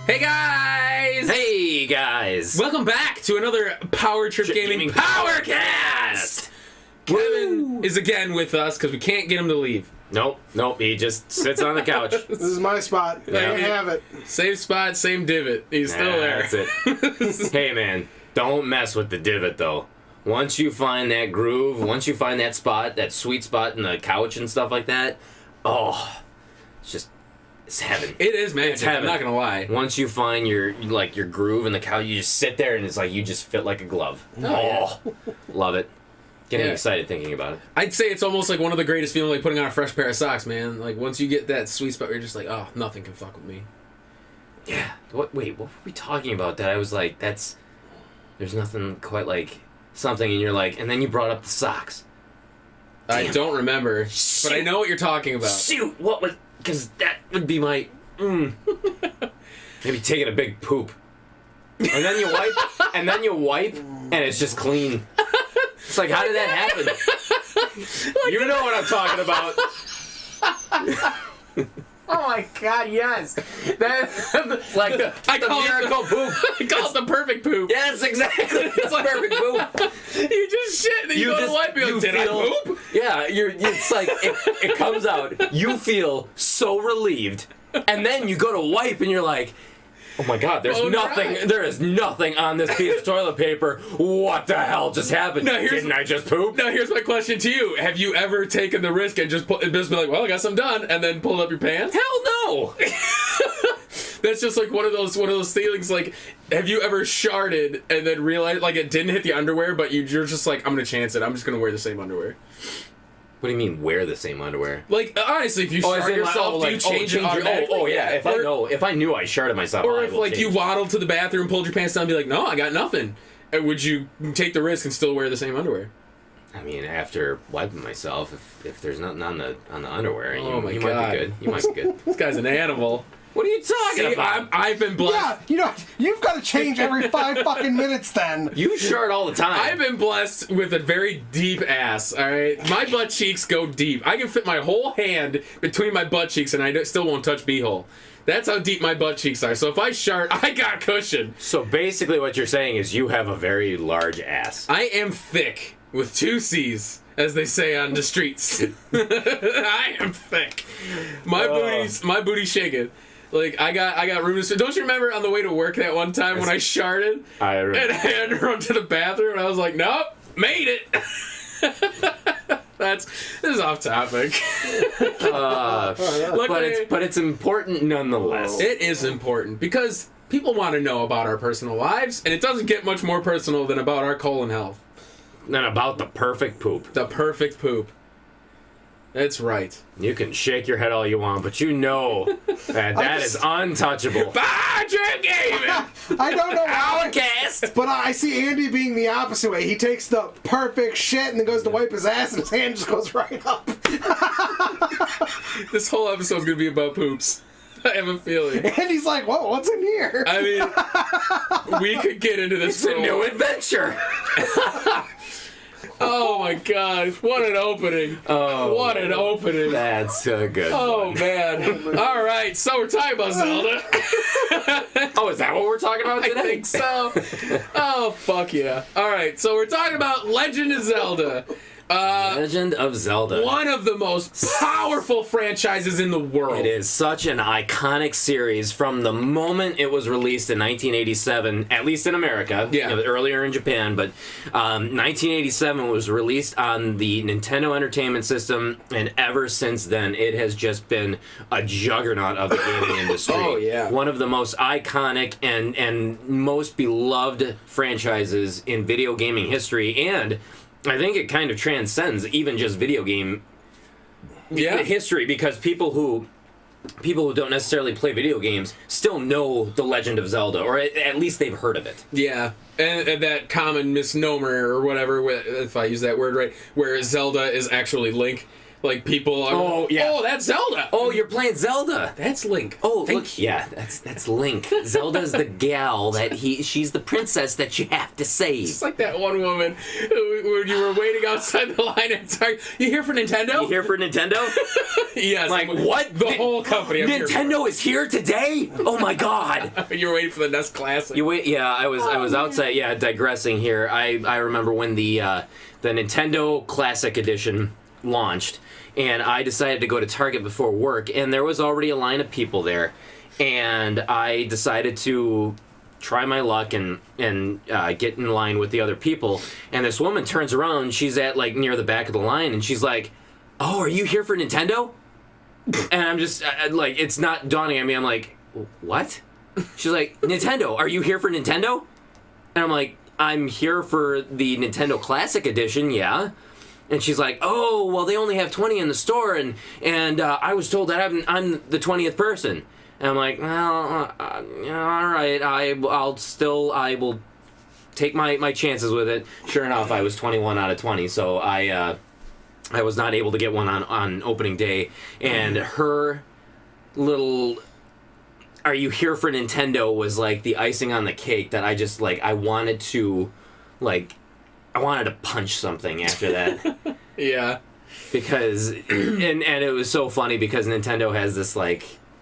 Hey guys! Hey guys! Welcome back to another Power Trip Gaming Powercast! Kevin is again with us because we can't get him to leave. Nope, he just sits on the couch. This is my spot. Yeah. I have it. Same spot, same divot. He's still there. That's it. Hey man, don't mess with the divot though. Once you find that groove, once you find that spot, that sweet spot in the couch and stuff like that, it's heaven. It is magic, It's heaven. I'm not gonna lie. Once you find your groove in the couch, you just sit there and it's like you just fit like a glove. Love it. Getting excited thinking about it. I'd say it's almost like one of the greatest feelings, like putting on a fresh pair of socks, man. Like once you get that sweet spot, you're just like, oh, nothing can fuck with me. Yeah. Wait, what were we talking about? That I was like, there's nothing quite like something, and you're like, and then you brought up the socks. I don't remember, but I know what you're talking about. Shoot, what was? Because that would be my. Maybe taking a big poop, and then you wipe, and it's just clean. It's like, how did that happen? You know what I'm talking about. Oh my god, yes. It's like the miracle poop. I call it the perfect poop. Yes, exactly. It's like perfect poop. You just shit, and then you go to wipe, you're like, did I poop? Yeah, it's like, it comes out, you feel so relieved, and then you go to wipe, and you're like, oh my god, there is nothing on this piece of toilet paper. What the hell just happened? Didn't I just poop? Now here's my question to you. Have you ever taken the risk and just be like, well, I guess I'm done, and then pulled up your pants? Hell no! That's just like one of those feelings, like, have you ever sharded and then realized, like, it didn't hit the underwear, but you're just like, I'm gonna chance it, I'm just gonna wear the same underwear. What do you mean, wear the same underwear? Like, honestly, if you shard yourself, do you change it automatically? Oh, yeah, if I knew I sharded myself, or if, like, you waddled to the bathroom, pulled your pants down, and be like, no, I got nothing. Would you take the risk and still wear the same underwear? I mean, after wiping myself, if there's nothing on the underwear, you might be good. You might be good. This guy's an animal. What are you talking about? I've been blessed. Yeah, you've got to change every 5 fucking minutes then. You shard all the time. I've been blessed with a very deep ass, alright? My butt cheeks go deep. I can fit my whole hand between my butt cheeks and I still won't touch beehole. That's how deep my butt cheeks are. So if I shart, I got cushion. So basically what you're saying is you have a very large ass. I am thick with 2 C's, as they say on the streets. I am thick. My booty's shaking. Like, I got room to spare. Don't you remember on the way to work that one time when I sharded? I remember. And I had to run to the bathroom, and I was like, nope, made it. This is off topic. But it's important nonetheless. It is important, because people want to know about our personal lives, and it doesn't get much more personal than about our colon health. Than about the perfect poop. The perfect poop. That's right. You can shake your head all you want, but you know that is untouchable. Power Gaming! I don't know why, Powercast! but I see Andy being the opposite way. He takes the perfect shit and then goes to wipe his ass and his hand just goes right up. This whole episode's gonna be about poops. I have a feeling. Andy's like, whoa, what's in here? I mean, we could get into this. It's a new adventure! Oh my god, what an opening. What an opening. That's a good Oh one. man. Alright, so we're talking about Zelda. Oh, is that what we're talking about today? I think so. Oh, fuck yeah. Alright, so we're talking about Legend of Zelda. Legend of Zelda. One of the most powerful franchises in the world. It is such an iconic series from the moment it was released in 1987, at least in America. Yeah. You know, earlier in Japan, but 1987 was released on the Nintendo Entertainment System, and ever since then, it has just been a juggernaut of the gaming industry. Oh, yeah. One of the most iconic and most beloved franchises in video gaming history, and I think it kind of transcends even just video game history, because people who don't necessarily play video games still know the Legend of Zelda, or at least they've heard of it. Yeah, and that common misnomer or whatever, if I use that word right, where Zelda is actually Link. Like people are, oh, that's Zelda. Oh, you're playing Zelda. That's Link. Oh, look, yeah, that's Link. Zelda's the gal that she's the princess that you have to save. It's like that one woman when you were waiting outside the line at Target. You here for Nintendo? You here for Nintendo? Yes. Like, what? The whole company. Nintendo is here today? Oh my god. You were waiting for the NES Classic. I was outside, digressing here. I remember when the Nintendo Classic Edition launched, and I decided to go to Target before work, and there was already a line of people there, and I decided to try my luck and get in line with the other people, and this woman turns around, she's at like near the back of the line, and she's like, oh, are you here for Nintendo? And I'm just like, it's not dawning on me. I'm like, what? She's like, Nintendo, are you here for Nintendo? And I'm like, I'm here for the Nintendo Classic Edition, yeah. And she's like, oh, well, they only have 20 in the store, and I was told that I'm the 20th person. And I'm like, well, all right, I will take my chances with it. Sure enough, I was 21 out of 20, so I was not able to get one on opening day. And her little, are you here for Nintendo, was like the icing on the cake that I just, like, I wanted to punch something after that. Yeah. Because, and it was so funny because Nintendo has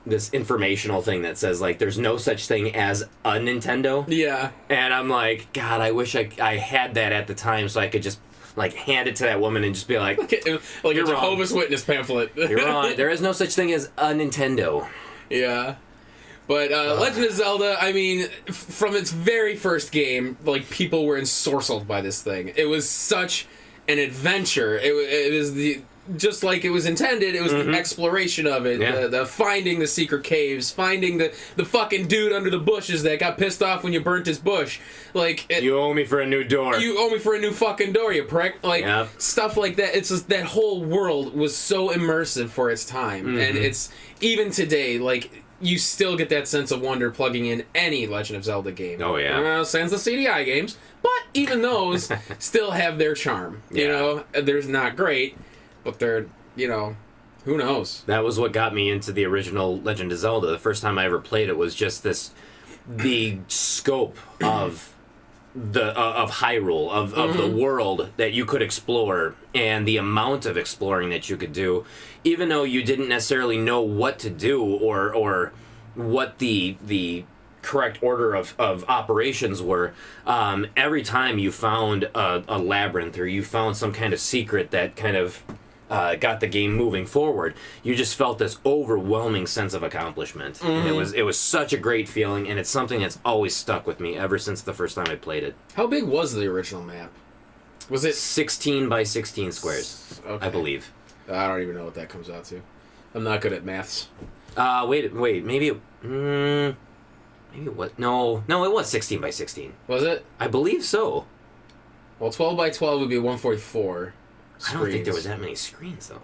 this informational thing that says, like, there's no such thing as a Nintendo. Yeah. And I'm like, God, I wish I had that at the time so I could just, like, hand it to that woman and just be like, like a Jehovah's Witness pamphlet. You're wrong. There is no such thing as a Nintendo. Yeah. But Legend of Zelda, I mean, from its very first game, like, people were ensorcelled by this thing. It was such an adventure. It was just like it was intended. It was the exploration of it, the finding the secret caves, finding the fucking dude under the bushes that got pissed off when you burnt his bush. Like, you owe me for a new door. You owe me for a new fucking door, you prick. Like, stuff like that. It's just, that whole world was so immersive for its time, and it's even today, like, you still get that sense of wonder plugging in any Legend of Zelda game. Oh, yeah. Sans the CDI games, but even those still have their charm. You know, they're not great, but they're, you know, who knows? That was what got me into the original Legend of Zelda. The first time I ever played it was just the scope of of Hyrule, of the world that you could explore, and the amount of exploring that you could do, even though you didn't necessarily know what to do or what the correct order of operations were. Every time you found a labyrinth or you found some kind of secret that kind of got the game moving forward, you just felt this overwhelming sense of accomplishment. And it was such a great feeling, and it's something that's always stuck with me ever since the first time I played it. How big was the original map? Was it 16 by 16 squares? Okay. I believe. I don't even know what that comes out to. I'm not good at maths. Wait, maybe what? No, it was 16 by 16. Was it? I believe so. Well, 12 by 12 would be 144. I don't think there was that many screens, though.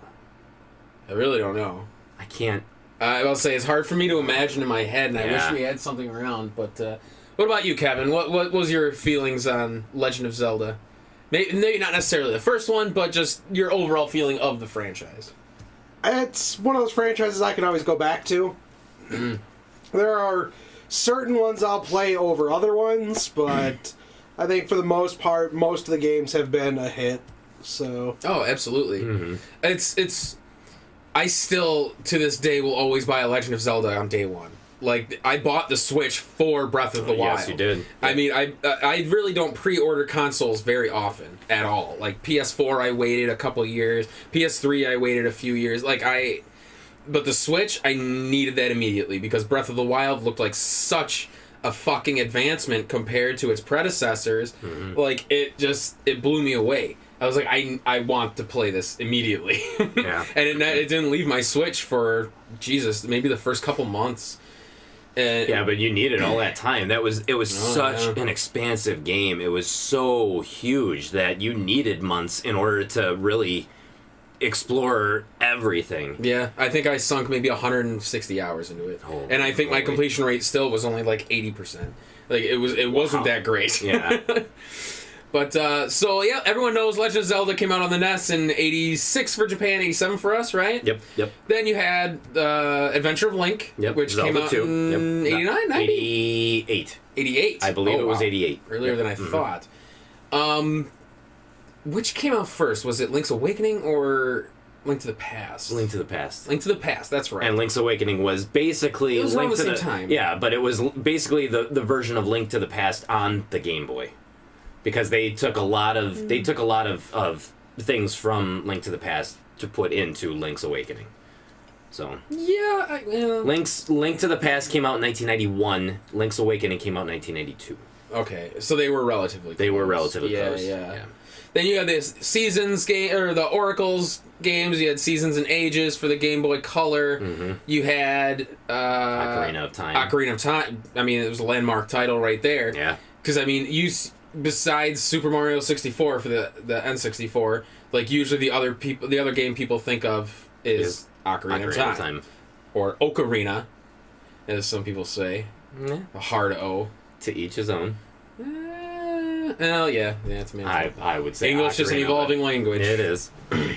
I really don't know. I can't. I will say it's hard for me to imagine in my head, and I wish we had something around. But what about you, Kevin? What was your feelings on Legend of Zelda? Maybe not necessarily the first one, but just your overall feeling of the franchise. It's one of those franchises I can always go back to. There are certain ones I'll play over other ones, but I think for the most part, most of the games have been a hit. So. Oh, absolutely. It's. I still, to this day, will always buy a Legend of Zelda on day one. Like, I bought the Switch for Breath of the Wild. Yes, you did. I mean, I really don't pre-order consoles very often at all. Like, PS4, I waited a couple years. PS3, I waited a few years. But the Switch, I needed that immediately because Breath of the Wild looked like such a fucking advancement compared to its predecessors. Like, it blew me away. I was like, I want to play this immediately. Yeah. And it didn't leave my Switch for, Jesus, maybe the first couple months. Yeah, but you needed all that time. It was such an expansive game. It was so huge that you needed months in order to really explore everything. Yeah, I think I sunk maybe 160 hours into it. Oh, and I think my completion rate still was only like 80%. Like, it wasn't that great. Yeah. But, so, yeah, everyone knows Legend of Zelda came out on the NES in 86 for Japan, 87 for us, right? Yep. Then you had Adventure of Link, which Zelda came out 2. in 89, 90? 88. 88. I believe it was 88. Earlier than I thought. Which came out first? Was it Link's Awakening or Link to the Past? Link to the Past. Link to the Past, that's right. And Link's Awakening was basically it was Link around the to same the time. Yeah, but it was basically the version of Link to the Past on the Game Boy. Because they took a lot of things from Link to the Past to put into Link's Awakening. So yeah, Link to the Past came out in 1991. Link's Awakening came out in 1992. Okay, so they were relatively close. They were relatively close. Yeah. Then you had this Seasons game, or the Oracles games. You had Seasons and Ages for the Game Boy Color. Mm-hmm. You had Ocarina of Time. Ocarina of Time. I mean, it was a landmark title right there. Yeah. Because I mean, besides Super Mario 64 for the N64, like usually the other game people think of is Ocarina of Time. Or Ocarina, as some people say. Yeah. A hard O. To each his own. Well, yeah, it's me. I would say English is an evolving language. It is. You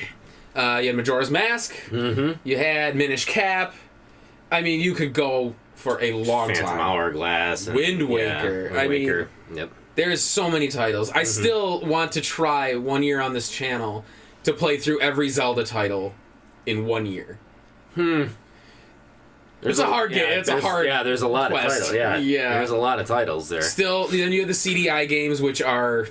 had Majora's Mask. Mm-hmm. You had Minish Cap. I mean, you could go for a long Phantom time. Hourglass. And, Wind Waker. Wind Waker. Yep. There's so many titles. I still want to try 1 year on this channel to play through every Zelda title in 1 year. It's a hard game. It's a hard there's a lot quest. of titles. Yeah. There's a lot of titles there. Still, then you have the CDI games, which are...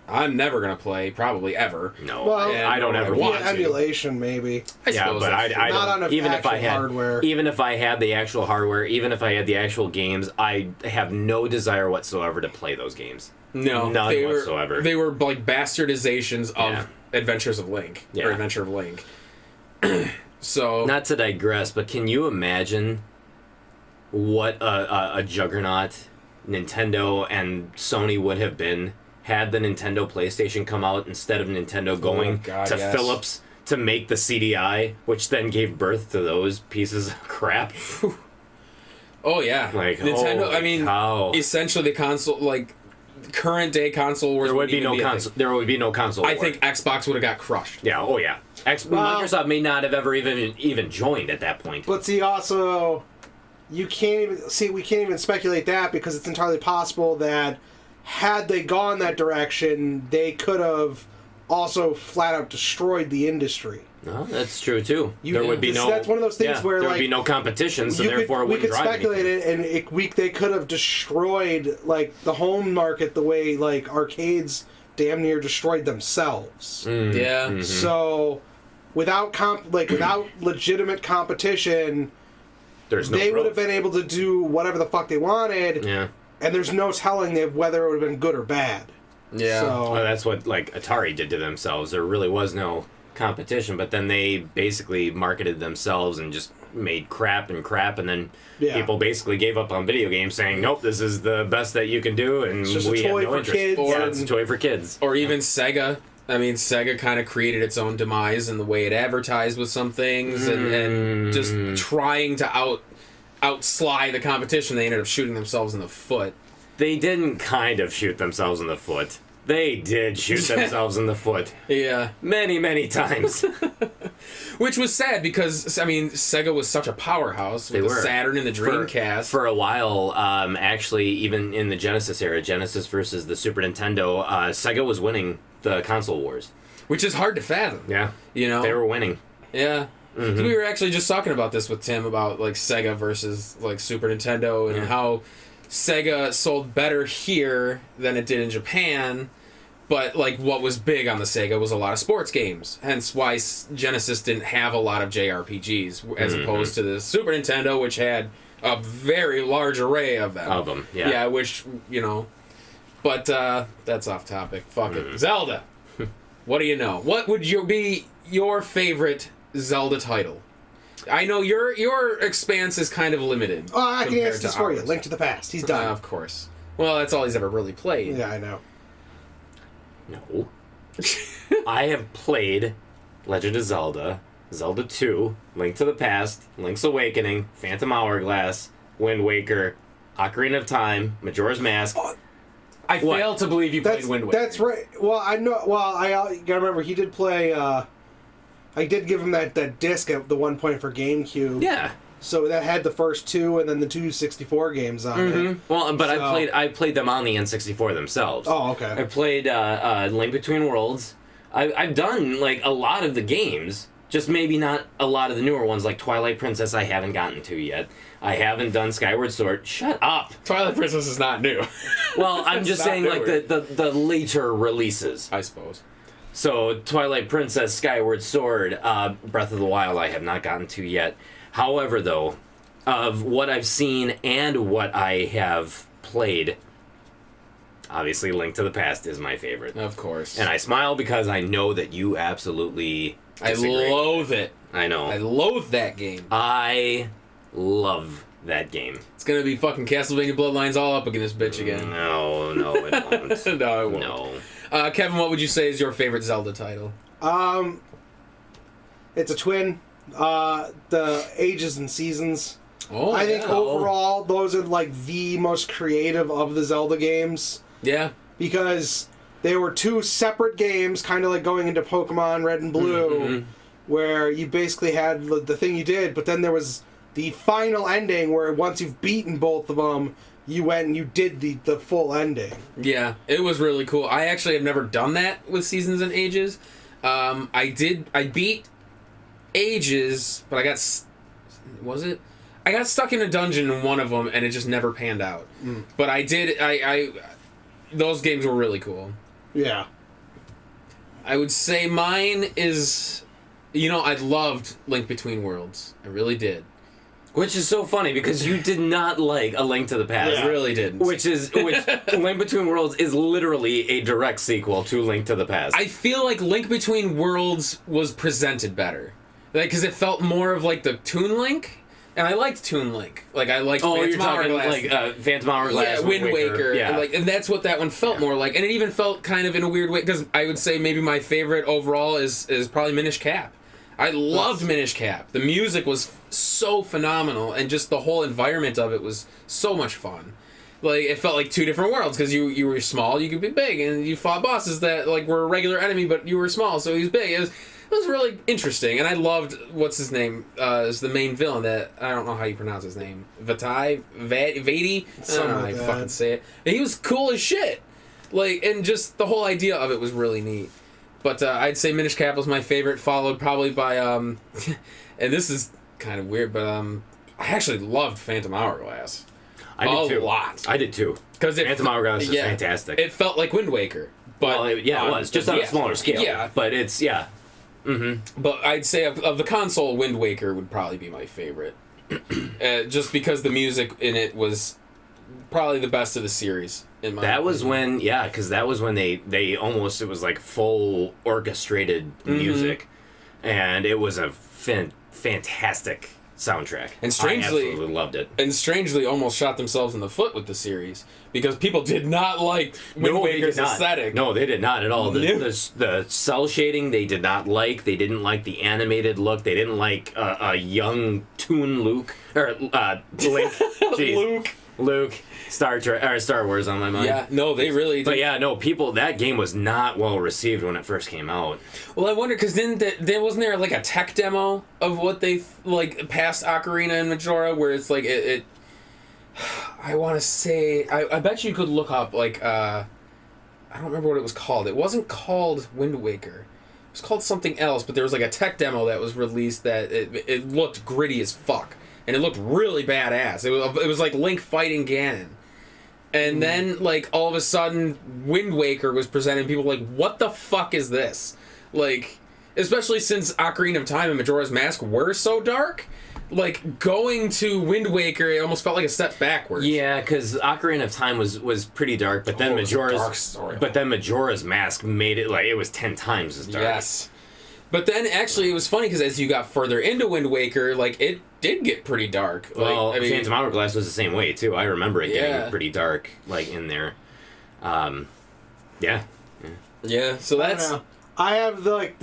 I'm never going to play, probably ever. No, well, I don't ever want to. Emulation, maybe. I suppose but I not don't. on Even actual if I had hardware. Even if I had the actual hardware, even if I had the actual games, I have no desire whatsoever to play those games. No, none whatsoever. They were like bastardizations of Adventures of Link or Adventure of Link. So not to digress, but can you imagine what a juggernaut Nintendo and Sony would have been had the Nintendo PlayStation come out instead of Nintendo going to Philips to make the CDI, which then gave birth to those pieces of crap? Oh yeah, like Nintendo. I mean, essentially the console, like current day console wars. There would be no console. There would be no console. I think Xbox would have got crushed. Yeah. Oh yeah. Microsoft may not have ever even joined at that point. But see, also, you can't even see. We can't even speculate that because it's entirely possible that had they gone that direction, they could have also flat out destroyed the industry. No, that's true too. There would be no. That's one of those things where there would be no competition, so therefore we could speculate it, and they could have destroyed like the home market the way like arcades damn near destroyed themselves. Yeah. Mm-hmm. So without without legitimate competition, they would have been able to do whatever the fuck they wanted. Yeah. And there's no telling whether it would have been good or bad. Yeah. So, well, that's what like Atari did to themselves. There really was no competition, but then they basically marketed themselves and just made crap, and then people basically gave up on video games, saying, "Nope, this is the best that you can do," and it's just we a toy have no for interest. kids. It's a toy for kids. Or even Sega. I mean, Sega kind of created its own demise in the way it advertised with some things, and just trying to outsly the competition. They ended up shooting themselves in the foot. They didn't kind of shoot themselves in the foot. They did shoot themselves in the foot. Yeah. Many, many times. Which was sad because, I mean, Sega was such a powerhouse with the Saturn and the Dreamcast. For a while, actually, even in the Genesis era, Genesis versus the Super Nintendo, Sega was winning the console wars. Which is hard to fathom. Yeah. You know? They were winning. Yeah. Mm-hmm. So we were actually just talking about this with Tim about, like, Sega versus, like, Super Nintendo and how Sega sold better here than it did in Japan, but like what was big on the Sega was a lot of sports games. Hence why Genesis didn't have a lot of JRPGs as opposed to the Super Nintendo, which had a very large array of them. Yeah, which, you know, but that's off topic. Fuck it. Zelda. What do you know? What would be your favorite Zelda title? I know your expanse is kind of limited. Oh, I can answer this for you. Link to the Past. He's done. Of course. Well, that's all he's ever really played. Yeah, I know. No. I have played Legend of Zelda, Zelda 2, Link to the Past, Link's Awakening, Phantom Hourglass, Wind Waker, Ocarina of Time, Majora's Mask. I What? fail to believe you played Wind Waker. That's right. Well, I know. Well, I gotta remember he did play. I did give him that disc at the 1 point for GameCube. Yeah. So that had the first 2 and then the 2 64 games on it. Well, but So- I played them on the N64 themselves. Oh, okay. I played Link Between Worlds. I've done like a lot of the games, just maybe not a lot of the newer ones like Twilight Princess. I haven't gotten to yet. I haven't done Skyward Sword. Shut up. Twilight Princess is not new. Well, I'm just Not saying like newer. the later releases. I suppose. So Twilight Princess, Skyward Sword, Breath of the Wild, I have not gotten to yet. However, though, of what I've seen and what I have played, obviously Link to the Past is my favorite. Of course. And I smile because I know that you absolutely disagree. I loathe it. I know. I loathe that game. I love that game. It's gonna be fucking Castlevania Bloodlines all up against this bitch again. No, it won't. No, it won't. No. Kevin, what would you say is your favorite Zelda title? It's a twin. The Ages and Seasons. Oh, I think overall those are like the most creative of the Zelda games Yeah. because they were 2 separate games, kind of like going into Pokemon Red and Blue, where you basically had the thing you did, but then there was the final ending where once you've beaten both of them, you went and you did the full ending. Yeah, it was really cool. I actually have never done that with Seasons and Ages. I beat Ages, but I got stuck in a dungeon in one of them, and it just never panned out. But those games were really cool. Yeah. I would say mine is, I loved Link Between Worlds. I really did. Which is so funny because you did not like A Link to the Past. I really didn't. Which Link Between Worlds is literally a direct sequel to Link to the Past. I feel like Link Between Worlds was presented better. Because it felt more of like the Toon Link. And I liked Toon Link. Like, I liked Phantom Hourglass. Phantom Hourglass, Yeah, Wind Waker. Yeah. And that's what that one felt more like. And it even felt kind of in a weird way, because I would say maybe my favorite overall is probably Minish Cap. I loved Minish Cap. The music was so phenomenal, and just the whole environment of it was so much fun. Like, it felt like 2 different worlds, because you were small, you could be big, and you fought bosses that like were a regular enemy, but you were small, so he was big. It was really interesting, and I loved, what's his name, is the main villain that, I don't know how you pronounce his name, Vati? I don't know how you fucking say it. And he was cool as shit. Like, and just the whole idea of it was really neat. But I'd say Minish Cap was my favorite, followed probably by, and this is kind of weird, but I actually loved Phantom Hourglass. I did too. A lot. I did too. Phantom Hourglass is fantastic. It felt like Wind Waker. But, it was. Just on a smaller scale. Yeah. But it's, But I'd say of the console, Wind Waker would probably be my favorite. Just because the music in it was probably the best of the series. That was when, because that was when they almost, it was like full orchestrated music. And it was a fantastic soundtrack. And strangely, I absolutely loved it. And strangely almost shot themselves in the foot with the series. Because people did not like Wind Waker's aesthetic. No, they did not at all. The cell shading they did not like. They didn't like the animated look. They didn't like a young Toon Luke. Or Link. Jeez. Luke. Star Wars on my mind. Yeah, no, they really did. But yeah, no, that game was not well received when it first came out. Well, I wonder, because wasn't there like a tech demo of what they, like, past Ocarina and Majora, where it's like, it I want to say, I bet you could look up, like, I don't remember what it was called. It wasn't called Wind Waker. It was called something else, but there was like a tech demo that was released that it looked gritty as fuck. And it looked really badass. It was like Link fighting Ganon. And then, like, all of a sudden, Wind Waker was presented, and people were like, what the fuck is this? Like, especially since Ocarina of Time and Majora's Mask were so dark, like, going to Wind Waker, it almost felt like a step backwards. Yeah, because Ocarina of Time was pretty dark, but then Majora's Mask made it, like, it was 10 times as dark. Yes. But then, actually, it was funny, because as you got further into Wind Waker, like, it did get pretty dark. Well, Phantom Hourglass was the same way, too. I remember it getting pretty dark, like, in there. Yeah, so that's... I have, the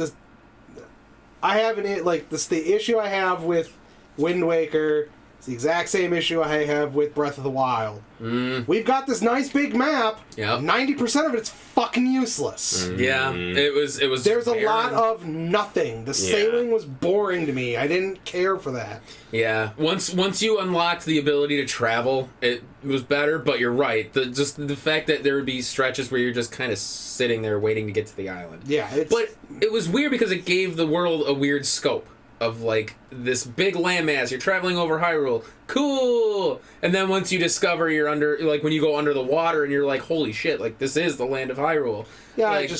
issue I have with Wind Waker It's the exact same issue I have with Breath of the Wild. We've got this nice big map. Yep. 90% of it's fucking useless. Yeah, it was. There's barren. a lot of nothing. The sailing was boring to me. I didn't care for that. Yeah, once you unlocked the ability to travel, it was better. But you're right. The fact that there would be stretches where you're just kind of sitting there waiting to get to the island. Yeah, but it was weird because it gave the world a weird scope of like this big landmass. You're traveling over Hyrule, cool. And then once you discover you're under, like when you go under the water and you're like, holy shit, like this is the land of Hyrule. Yeah, like,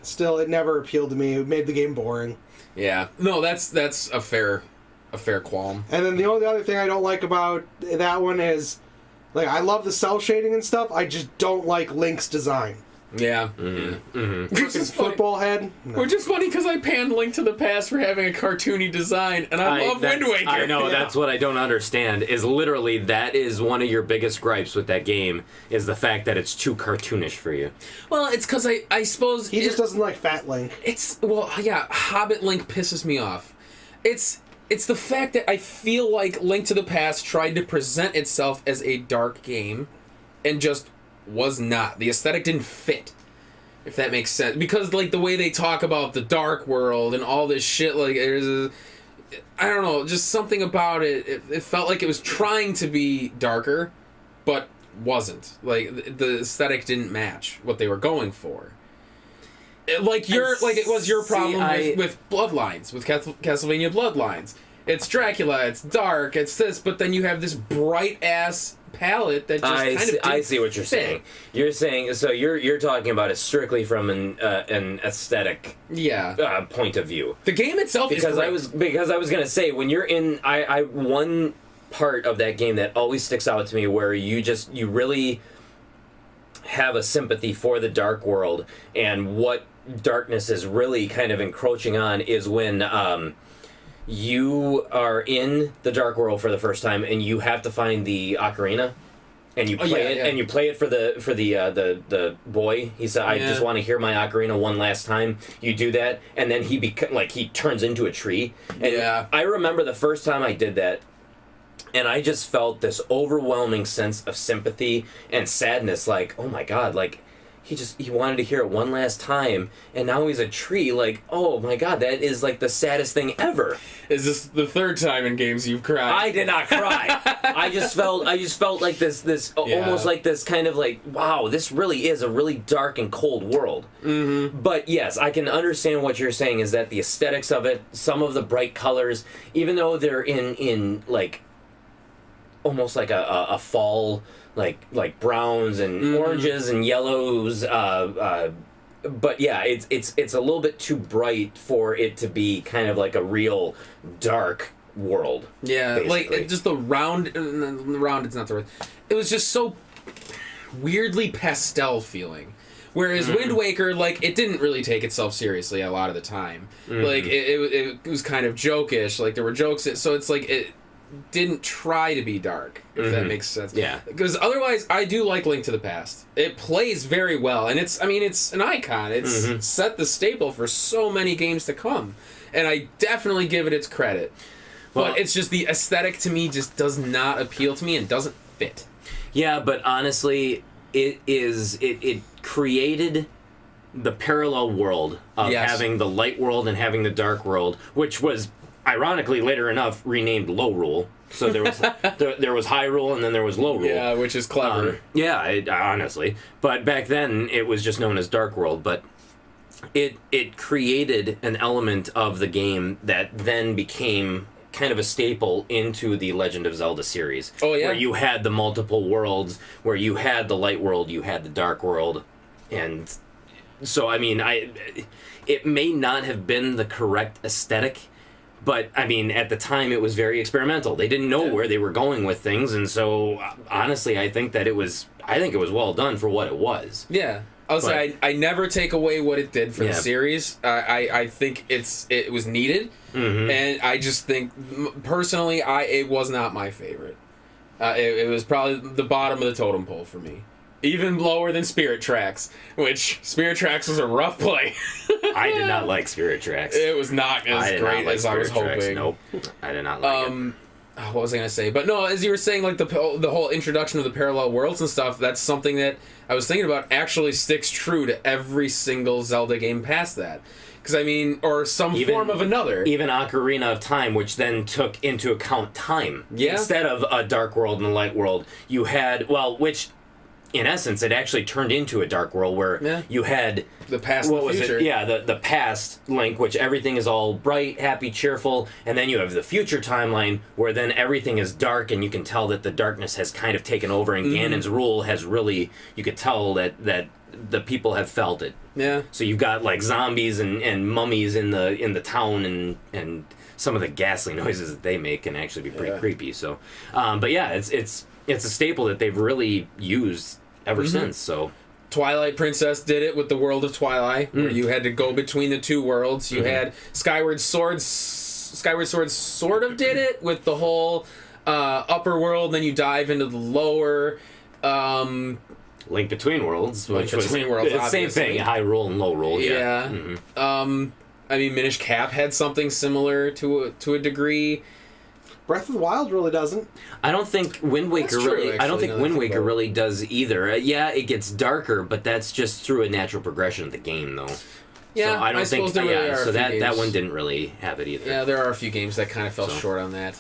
still it never appealed to me. It made the game boring. Yeah, no, that's a fair qualm. And then the only other thing I don't like about that one is, like, I love the cell shading and stuff. I just don't like Link's design. Yeah. Which is football head. No. Which is funny because I panned Link to the Past for having a cartoony design, and I love Wind Waker. I know, that's what I don't understand, is literally that is one of your biggest gripes with that game, is the fact that it's too cartoonish for you. Well, it's because I suppose... He just doesn't like Fat Link. Hobbit Link pisses me off. It's the fact that I feel like Link to the Past tried to present itself as a dark game, and just was not. The aesthetic didn't fit, if that makes sense. Because, like, the way they talk about the dark world and all this shit, like, I don't know, just something about it. It felt like it was trying to be darker, but wasn't. Like, the aesthetic didn't match what they were going for. It was your problem with Bloodlines, with Castlevania Bloodlines. It's Dracula, it's dark, it's this, but then you have this bright-ass palette that just I see what you're saying. You're saying, so you're talking about it strictly from an aesthetic point of view. The game itself is great. Because I was gonna say, when you're in one part of that game that always sticks out to me, where you really have a sympathy for the dark world and what darkness is really kind of encroaching on, is when you are in the dark world for the first time and you have to find the ocarina, and you play and you play it for the boy. He said, I just want to hear my ocarina one last time. You do that, and then he turns into a tree. And I remember the first time I did that, and I just felt this overwhelming sense of sympathy and sadness, like, oh my god, like he wanted to hear it one last time, and now he's a tree. Like, oh my god, that is like the saddest thing ever. Is this the third time in games you've cried? I did not cry. I just felt like this almost like this kind of like, wow, this really is a really dark and cold world. Mm-hmm. But yes, I can understand what you're saying, is that the aesthetics of it, some of the bright colors, even though they're in like almost like a fall, like browns and oranges and yellows, but yeah, it's a little bit too bright for it to be kind of like a real dark world. Yeah, basically. Like just the round it's not the right. It was just so weirdly pastel feeling. Whereas Wind Waker, like, it didn't really take itself seriously a lot of the time. Like it was kind of jokish. Like there were jokes. So it's like it didn't try to be dark, if that makes sense. Yeah. Because otherwise, I do like Link to the Past. It plays very well, and it's an icon. It's set the staple for so many games to come, and I definitely give it its credit. Well, but it's just the aesthetic to me just does not appeal to me and doesn't fit. Yeah, but honestly, it created the parallel world of having the light world and having the dark world, which was ironically later enough renamed Low Rule. So there was there was High Rule and then there was Low Rule. Yeah, which is clever. Honestly, but back then it was just known as Dark World. But it created an element of the game that then became kind of a staple into the Legend of Zelda series. Oh yeah, where you had the multiple worlds, where you had the light world, you had the dark world, and so I mean, it may not have been the correct aesthetic. But, I mean, at the time, it was very experimental. They didn't know where they were going with things, and so, honestly, I think it was well done for what it was. Yeah. I'll say I never take away what it did for the series. I think it was needed, and I just think, personally, it was not my favorite. It was probably the bottom of the totem pole for me. Even lower than Spirit Tracks, which Spirit Tracks was a rough play. I did not like Spirit Tracks. It was not as great as I was hoping. Nope, I did not like it. what was I gonna say? But no, as you were saying, like the whole introduction of the parallel worlds and stuff, that's something that I was thinking about actually sticks true to every single Zelda game past that. Because, I mean, or some form of another. Even Ocarina of Time, which then took into account time. Yeah. Instead of a dark world and a light world, you had, which, in essence, it actually turned into a dark world where you had... The past and the future. Yeah, the past Link, which everything is all bright, happy, cheerful, and then you have the future timeline, where then everything is dark, and you can tell that the darkness has kind of taken over, and Ganon's rule has really... You could tell that the people have felt it. Yeah. So you've got like zombies and mummies in the town, and some of the ghastly noises that they make can actually be pretty creepy. So, but yeah, it's a staple that they've really used ever since. So, Twilight Princess did it with the World of Twilight, where you had to go between the two worlds. You had Skyward Sword sort of did it with the whole upper world, then you dive into the lower. Link Between Worlds, which was the same thing, high roll and low roll. Yeah. I mean, Minish Cap had something similar to a degree. Breath of the Wild really doesn't. I don't think Wind Waker really. I don't think Wind Waker really does either. Yeah, it gets darker, but that's just through a natural progression of the game, though. Yeah, so I don't think. There really are so that that one didn't really have it either. Yeah, there are a few games that kind of fell short on that.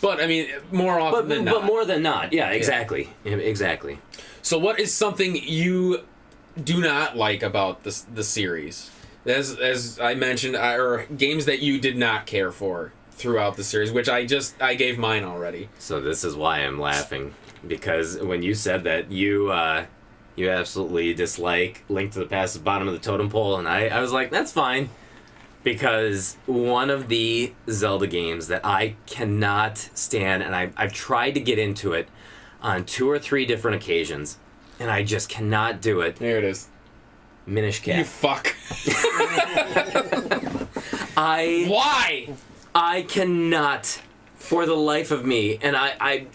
But I mean, more often than not. But more than not, yeah, exactly, exactly. So, what is something you do not like about the series? As I mentioned, or games that you did not care for throughout the series, which I gave mine already. So this is why I'm laughing, because when you said that you absolutely dislike Link to the Past at the bottom of the totem pole, and I was like, that's fine. Because one of the Zelda games that I cannot stand, and I've tried to get into it on 2 or 3 different occasions, and I just cannot do it. There it is. Minish Cap. You fuck. Why? I cannot, for the life of me, and I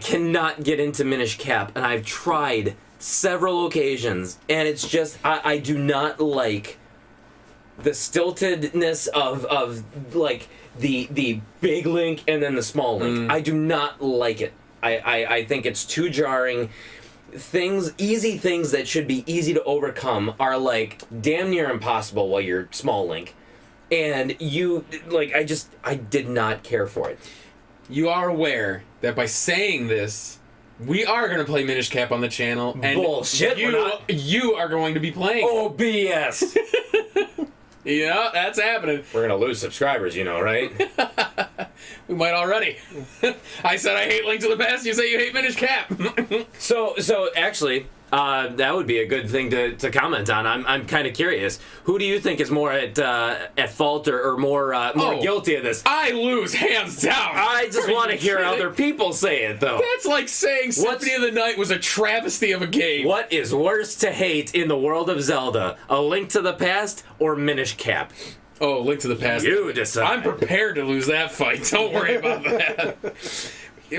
cannot get into Minish Cap, and I've tried several occasions, and it's just, I do not like the stiltedness of like the big Link and then the small Link. I do not like it. I think it's too jarring. Easy things that should be easy to overcome are like damn near impossible while you're small Link. And I did not care for it. You are aware that by saying this, we are going to play Minish Cap on the channel. And bullshit. You are going to be playing. Oh, BS. Yeah, that's happening. We're going to lose subscribers, right? We might already. I said I hate Link to the Past, you say you hate Minish Cap. So actually, that would be a good thing to comment on. I'm kind of curious. Who do you think is more at fault or more guilty of this? I lose, hands down. I just want to hear other people say it, though. That's like saying Symphony of the Night was a travesty of a game. What is worse to hate in the world of Zelda? A Link to the Past or Minish Cap? Oh, Link to the Past. You decide. I'm prepared to lose that fight. Don't worry about that.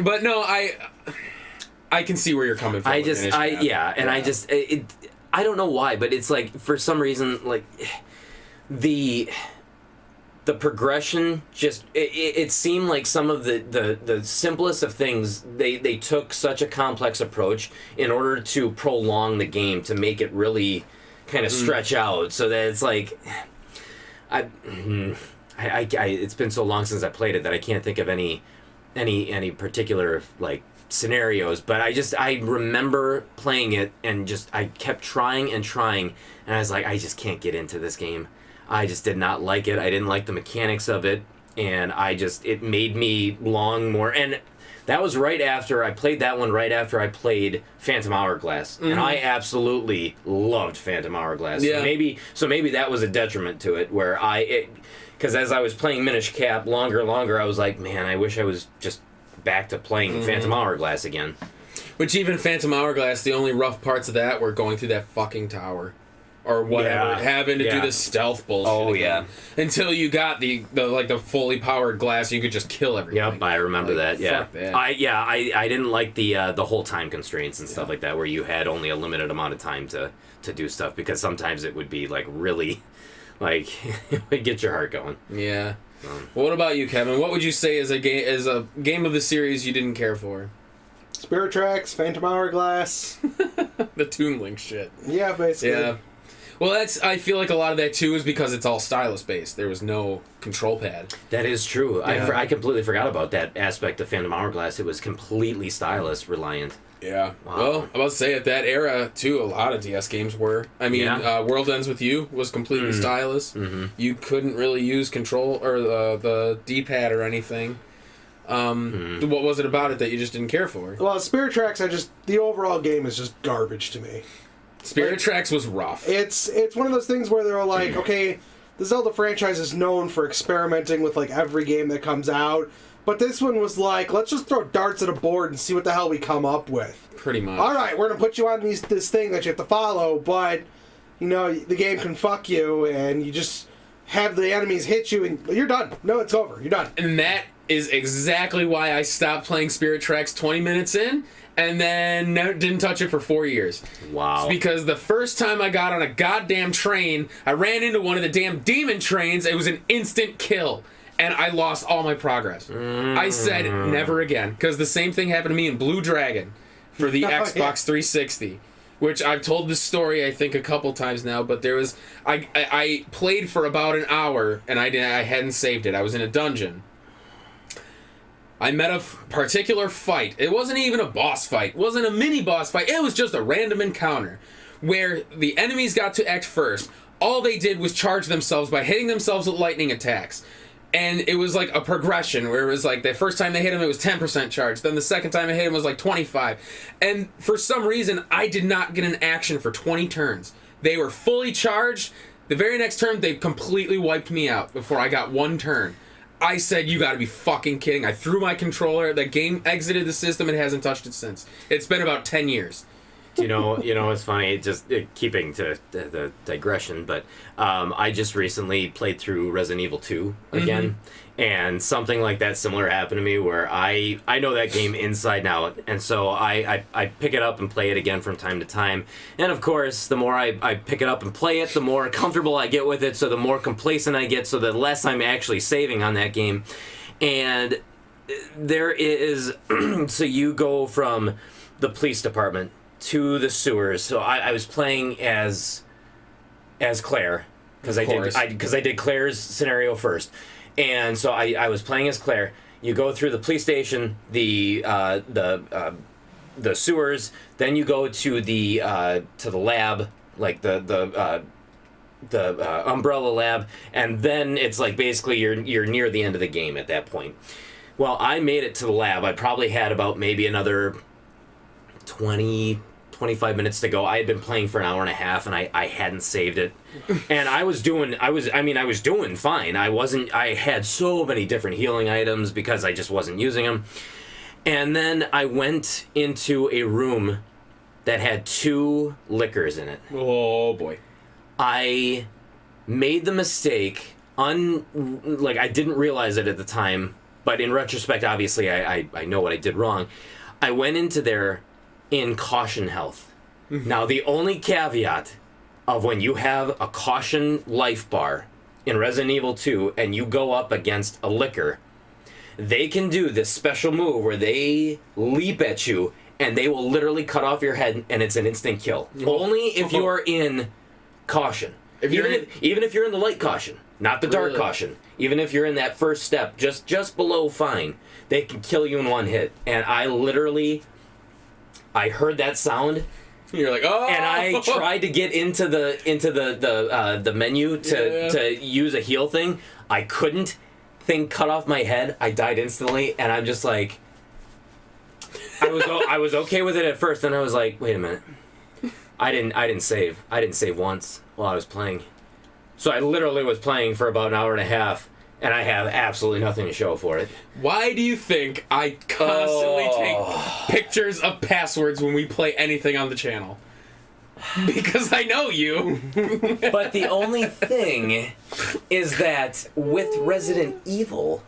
But no, I can see where you're coming from. I don't know why, but it's like for some reason, like the progression just it seemed like some of the simplest of things they took such a complex approach in order to prolong the game to make it really kind of stretch out, so that it's like it's been so long since I played it that I can't think of any particular like scenarios, but I remember playing it and just I kept trying and I was like, I just can't get into this game. I just did not like it. I didn't like the mechanics of it, and it made me long more. And that was right after I played that one, right after I played Phantom Hourglass, and I absolutely loved Phantom Hourglass. Yeah. So maybe that was a detriment to it, where because as I was playing Minish Cap longer and longer, I was like, man, I wish I was just back to playing Phantom Hourglass again. Which even Phantom Hourglass, the only rough parts of that were going through that fucking tower. Or whatever, having to do the stealth bullshit. Oh, yeah. Until you got the fully powered glass, you could just kill everything. Yep, I remember that. Yeah, fuck that. I didn't like the whole time constraints and stuff like that, where you had only a limited amount of time to do stuff, because sometimes it would be like really, like it would get your heart going. Yeah. What about you, Kevin? What would you say is a game of the series you didn't care for? Spirit Tracks, Phantom Hourglass. The Toon Link shit. Yeah, basically. Yeah. Well, I feel like a lot of that too is because it's all stylus based. There was no control pad. That is true. Yeah. I completely forgot about that aspect of Phantom Hourglass. It was completely stylus reliant. Yeah. Wow. Well, I'm about to say at that era too, a lot of DS games were. I mean, World Ends With You was completely stylus. Mm-hmm. You couldn't really use control or the D-pad or anything. What was it about it that you just didn't care for? Well, Spirit Tracks, the overall game is just garbage to me. Spirit Tracks was rough. It's one of those things where they're like, okay, the Zelda franchise is known for experimenting with like every game that comes out, but this one was like, let's just throw darts at a board and see what the hell we come up with. Pretty much. All right, we're gonna put you on this thing that you have to follow, but the game can fuck you, and you just have the enemies hit you, and you're done. No, it's over. You're done. And that is exactly why I stopped playing Spirit Tracks 20 minutes in, and then didn't touch it for 4 years. Wow. It's because the first time I got on a goddamn train, I ran into one of the damn demon trains. It was an instant kill, and I lost all my progress. I said never again, because the same thing happened to me in Blue Dragon for the Xbox 360. Which I've told this story, I think, a couple times now, but there was... I played for about an hour, and I hadn't saved it. I was in a dungeon. I met a particular fight. It wasn't even a boss fight. It wasn't a mini-boss fight. It was just a random encounter where the enemies got to act first. All they did was charge themselves by hitting themselves with lightning attacks. And it was like a progression where it was like the first time they hit him, it was 10% charge. Then the second time I hit him was like 25. And for some reason, I did not get an action for 20 turns. They were fully charged. The very next turn, they completely wiped me out before I got one turn. I said, you gotta be fucking kidding. I threw my controller. The game exited the system and hasn't touched it since. It's been about 10 years. It's funny, keeping to the digression, but I just recently played through Resident Evil 2 again, and something like that similar happened to me where I know that game inside and out, and so I pick it up and play it again from time to time, and of course, the more I pick it up and play it, the more comfortable I get with it, so the more complacent I get, so the less I'm actually saving on that game, and there is, so you go from the police department to the sewers. So I was playing as Claire because I did Claire's scenario first, and so I was playing as Claire. You go through the police station, the sewers, then you go to the lab, like the umbrella lab, and then it's like basically you're near the end of the game at that point. Well, I made it to the lab. I probably had about maybe another 25 minutes to go. I had been playing for an hour and a half, and I hadn't saved it. And I was doing fine. I had so many different healing items because I just wasn't using them. And then I went into a room that had 2 liquors in it. Oh, boy. I made the mistake, I didn't realize it at the time, but in retrospect, obviously, I know what I did wrong. I went into there in caution health. Now, the only caveat of when you have a caution life bar in Resident Evil 2 and you go up against a liquor, they can do this special move where they leap at you and they will literally cut off your head and it's an instant kill. Only if you are in caution. Even if you're in the light caution, not the dark caution. Even if you're in that first step, just below fine, they can kill you in one hit. And I heard that sound. You're like, oh! And I tried to get into the menu to use a heal thing. I couldn't. Thing cut off my head. I died instantly, and I'm just like, I was okay with it at first. Then I was like, wait a minute, I didn't save. I didn't save once while I was playing. So I literally was playing for about an hour and a half. And I have absolutely nothing to show for it. Why do you think I constantly take pictures of passwords when we play anything on the channel? Because I know you. But the only thing is that with Resident Evil,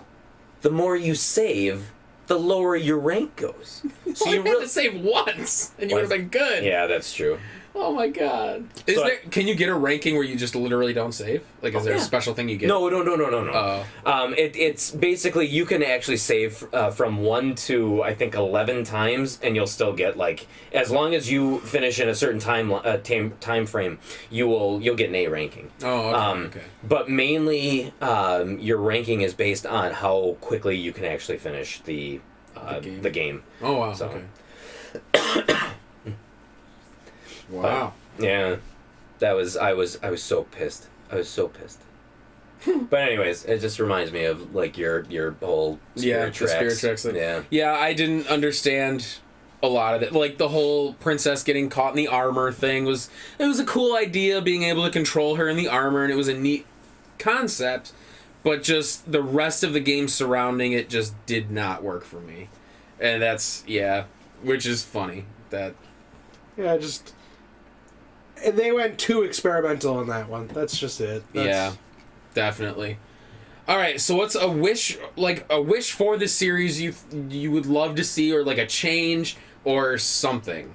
the more you save, the lower your rank goes. So you really had to save once, and you would have been good. Yeah, that's true. Oh my god! Can you get a ranking where you just literally don't save? Like, is there a special thing you get? No. It's basically you can actually save from 1 to I think 11 times, and you'll still get like as long as you finish in a certain time frame, you'll get an A ranking. Oh, okay. Okay. But mainly, your ranking is based on how quickly you can actually finish the game. Oh wow! So. Okay. Wow. But, yeah, I was so pissed. I was so pissed. But anyways, it just reminds me of like your whole Spirit Tracks. The Spirit Tracks thing. Yeah. Yeah, I didn't understand a lot of it. Like the whole princess getting caught in the armor thing was a cool idea, being able to control her in the armor, and it was a neat concept, but just the rest of the game surrounding it just did not work for me. And that's which is funny. They went too experimental on that one. That's just it. Yeah, definitely. All right, so what's a wish for the series you would love to see, or like a change or something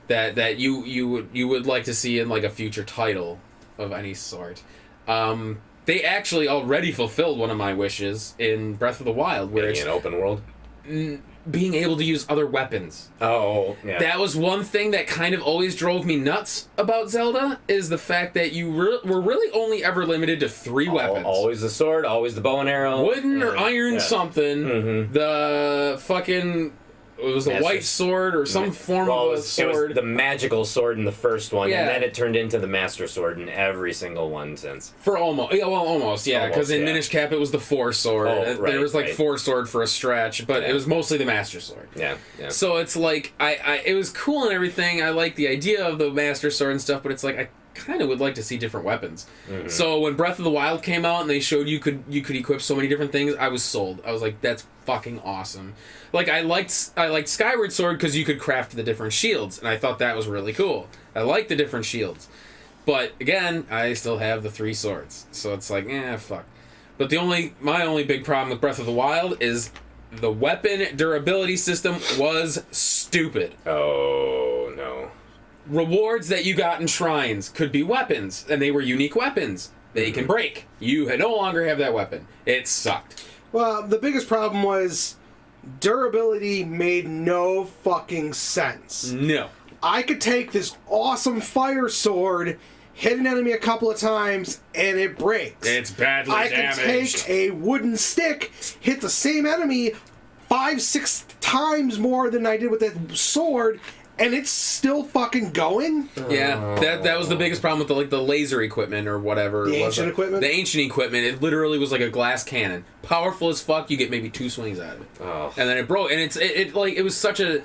that you would like to see in like a future title of any sort? They actually already fulfilled one of my wishes in Breath of the Wild, where it's an open world. Being able to use other weapons. Oh, yeah. That was one thing that kind of always drove me nuts about Zelda, is the fact that you were really only ever limited to 3 weapons. Always the sword, always the bow and arrow. Wooden or iron something. Mm-hmm. The fucking... It was a white sword or some form of a sword. It was the magical sword in the first one, and then it turned into the Master Sword in every single one since. For almost, because in Minish Cap it was the 4 sword. There was 4 sword for a stretch, but it was mostly the Master Sword. Yeah. So it's like, it was cool and everything. I like the idea of the Master Sword and stuff, but it's like, I kind of would like to see different weapons. Mm-hmm. So when Breath of the Wild came out and they showed you could equip so many different things, I was sold. I was like, that's fucking awesome. Like, I liked Skyward Sword because you could craft the different shields, and I thought that was really cool. I liked the different shields. But, again, I still have the 3 swords. So it's like, fuck. But my only big problem with Breath of the Wild is the weapon durability system was stupid. Oh, no. Rewards that you got in shrines could be weapons, and they were unique weapons. They can break. You no longer have that weapon. It sucked. Well, the biggest problem was durability made no fucking sense. No. I could take this awesome fire sword, hit an enemy a couple of times, and it breaks. It's badly damaged. I could take a wooden stick, hit the same enemy 5-6 times more than I did with that sword, and it's still fucking going? Yeah, that was the biggest problem with the laser equipment or whatever. The ancient equipment? The ancient equipment, it literally was like a glass cannon. Powerful as fuck, you get maybe 2 swings out of it. Oh. And then it broke. And it was such a...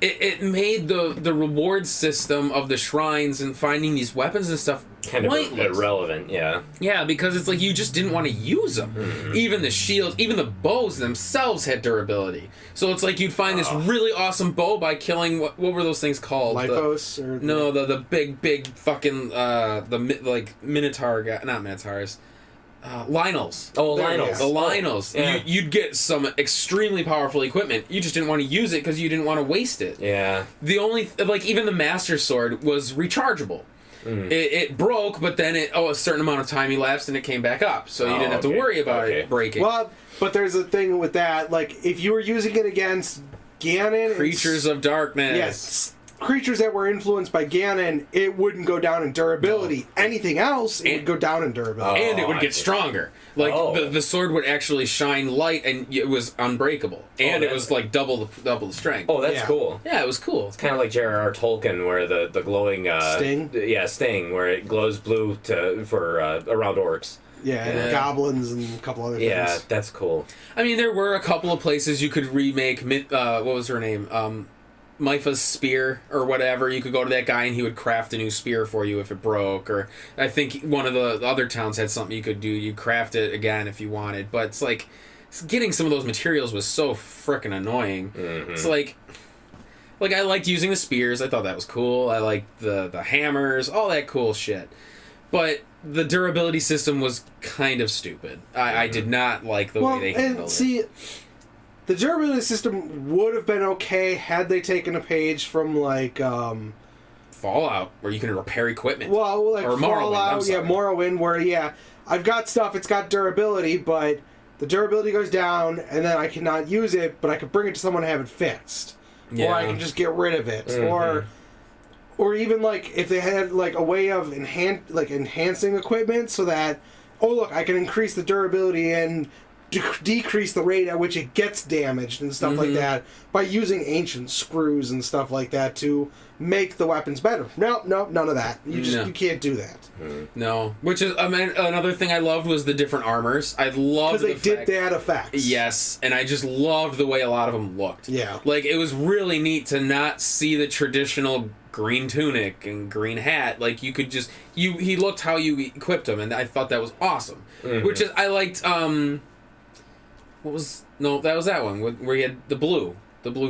It made the reward system of the shrines and finding these weapons and stuff kind of irrelevant, yeah. Yeah, because it's like you just didn't want to use them. Mm-hmm. Even the shields, even the bows themselves had durability. So it's like you'd find this really awesome bow by killing what were those things called? Lycos? The big fucking Minotaur guy, not Minotaurs. Lynels. Oh, Lynels. The Lynels. Yeah. You'd get some extremely powerful equipment. You just didn't want to use it because you didn't want to waste it. Yeah. The only... even the Master Sword was rechargeable. Mm. It broke, but then a certain amount of time elapsed and it came back up. So you didn't have to worry about it breaking. Well, but there's a thing with that. Like, if you were using it against Ganon... Creatures of Darkness. Yes. Creatures that were influenced by Ganon, it wouldn't go down in durability. No. Anything else, it would go down in durability. And it would get stronger. The sword would actually shine light, and it was unbreakable. And it was double the strength. Oh, that's cool. Yeah, it was cool. It's kind of like J.R.R. Tolkien, where the glowing Sting. Yeah, Sting, where it glows blue for around orcs. Yeah, and goblins and a couple other things. Yeah, that's cool. I mean, there were a couple of places you could remake. What was her name? Mipha's spear or whatever. You could go to that guy and he would craft a new spear for you if it broke. Or I think one of the other towns had something you could do. You craft it again if you wanted. But it's like getting some of those materials was so frickin' annoying. Mm-hmm. It's like I liked using the spears. I thought that was cool. I liked the hammers, all that cool shit. But the durability system was kind of stupid. I did not like the way they handled it. The durability system would have been okay had they taken a page from Fallout, where you can repair equipment. Well, like or Fallout, Morrowind, where I've got stuff. It's got durability, but the durability goes down, and then I cannot use it, but I can bring it to someone and have it fixed, or I can just get rid of it, or even like if they had like a way of enhancing equipment so that I can increase the durability and decrease the rate at which it gets damaged and stuff like that by using ancient screws and stuff like that to make the weapons better. No, none of that. You can't do that. No, which is another thing I loved was the different armors. I loved because they did that effects. Yes, and I just loved the way a lot of them looked. Yeah, like it was really neat to not see the traditional green tunic and green hat. Like you could just he looked how you equipped him, and I thought that was awesome. Which is I liked. That was that one where he had the blue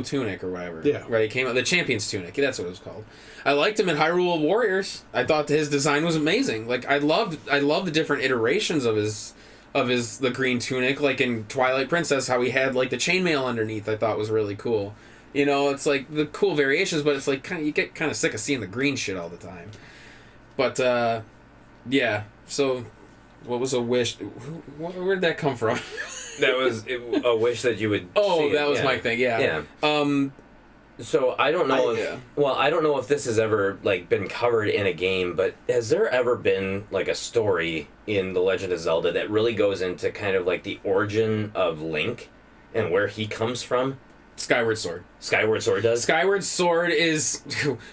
tunic or whatever. Yeah. Right, he came out the champion's tunic. That's what it was called. I liked him in Hyrule Warriors. I thought his design was amazing. Like I loved the different iterations of the green tunic. Like in Twilight Princess, how he had like the chainmail underneath. I thought was really cool. You know, it's like the cool variations, but it's like you get kind of sick of seeing the green shit all the time. But yeah. So, what was a wish? Where did that come from? That was a wish that you would. Oh, that was my thing. Yeah. So I don't know I don't know if this has ever like been covered in a game, but has there ever been like a story in The Legend of Zelda that really goes into kind of like the origin of Link and where he comes from? Skyward Sword. Skyward Sword does? Skyward Sword is...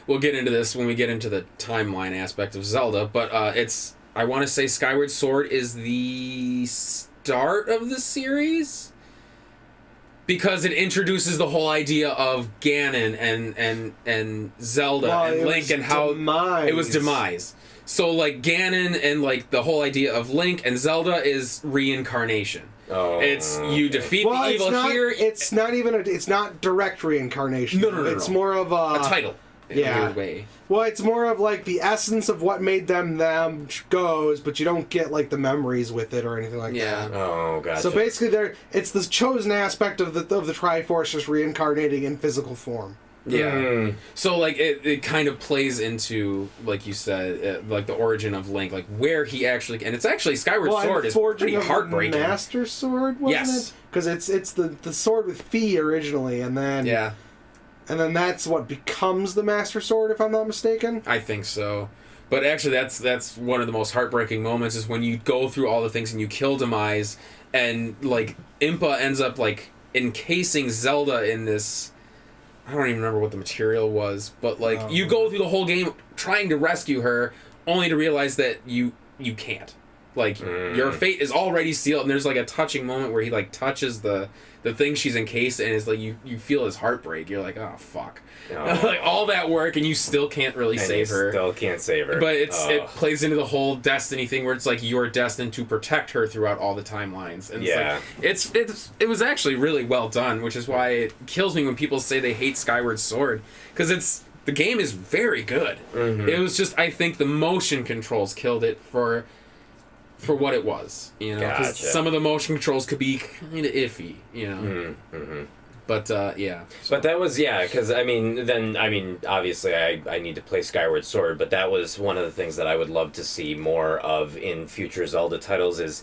We'll get into this when we get into the timeline aspect of Zelda, but I want to say Skyward Sword is the start of the series because it introduces the whole idea of Ganon and Zelda and Link and how it was demise. So like Ganon and like the whole idea of Link and Zelda is reincarnation. Oh, it's you defeat the evil here. It's not even it's not direct reincarnation. No. It's more of a title. In a weird way. Well, it's more of like the essence of what made them goes, but you don't get like the memories with it or anything like that. Oh, gotcha. So basically, it's the chosen aspect of the Triforce just reincarnating in physical form. Yeah. So like it kind of plays into, like you said, like the origin of Link, like where he actually, and it's actually Skyward Sword is pretty heartbreaking. Master Sword, wasn't it? Because it's the sword with Fee originally, and then and then that's what becomes the Master Sword, if I'm not mistaken. I think so. But actually, that's one of the most heartbreaking moments is when you go through all the things and you kill Demise, and like Impa ends up like encasing Zelda in this. I don't even remember what the material was, but like you go through the whole game trying to rescue her, only to realize that you can't. Like your fate is already sealed, and there's like a touching moment where he like touches the thing she's encased in, and it's like you feel his heartbreak. You're like, oh fuck, like all that work, and you still can't really save her. Still can't save her. But it plays into the whole destiny thing where it's like you're destined to protect her throughout all the timelines. And it's like, it was actually really well done, which is why it kills me when people say they hate Skyward Sword, because the game is very good. It was just, I think the motion controls killed it for what it was, you know, because some of the motion controls could be kind of iffy, you know. But yeah. But that was because I mean, obviously I need to play Skyward Sword, but that was one of the things that I would love to see more of in future Zelda titles. Is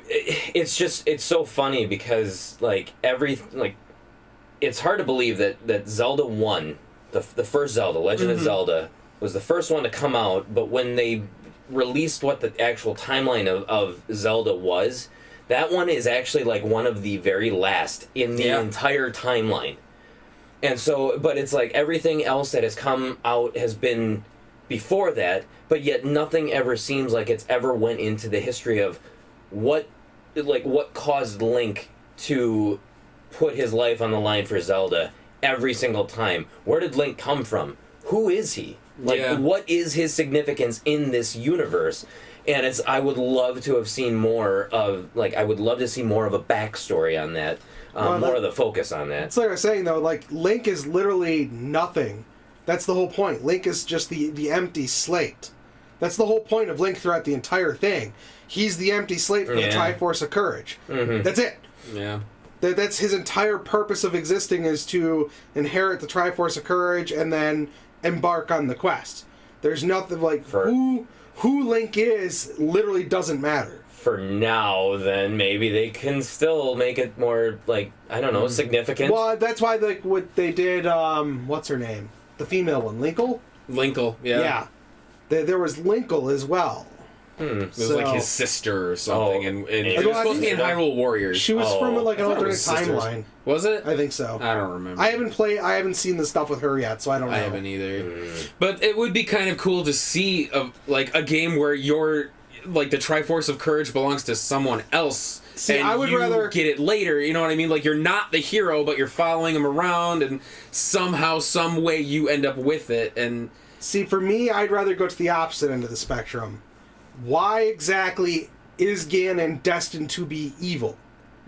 it's so funny because it's hard to believe that Zelda 1, the first Zelda, Legend of Zelda, was the first one to come out, but when they released what the actual timeline of Zelda was, that one is actually like one of the very last in the entire timeline. And so, but it's like everything else that has come out has been before that, but yet nothing ever seems like it's ever went into the history of what caused Link to put his life on the line for Zelda every single time. Where did Link come from? Who is he? What is his significance in this universe? And I would love to have seen more of, I would love to see more of a backstory on that, more of the focus on that. It's like I was saying, though, Link is literally nothing. That's the whole point. Link is just the empty slate. That's the whole point of Link throughout the entire thing. He's the empty slate for the Triforce of Courage. That's it. Yeah. That's his entire purpose of existing, is to inherit the Triforce of Courage and then embark on the quest. There's nothing like who Link is literally doesn't matter. For now, then maybe they can still make it more like, I don't know, significant. Well, that's why like what they did. What's her name? The female one, Linkle. Linkle, yeah. Yeah. There was Linkle as well. It was like his sister or something, and it Well, was supposed to be in Hyrule Warriors. She was from like an I thought it alternate was sisters. timeline. Was it? I think so. I don't remember. I haven't seen the stuff with her yet, so I don't know. I haven't either. But it would be kind of cool to see like a game where you're like the Triforce of Courage belongs to someone else. See, and I would you rather get it later. You know what I mean? Like you're not the hero, but you're following him around, and somehow, some way, you end up with it. And see, for me, I'd rather go to the opposite end of the spectrum. Why exactly is Ganon destined to be evil?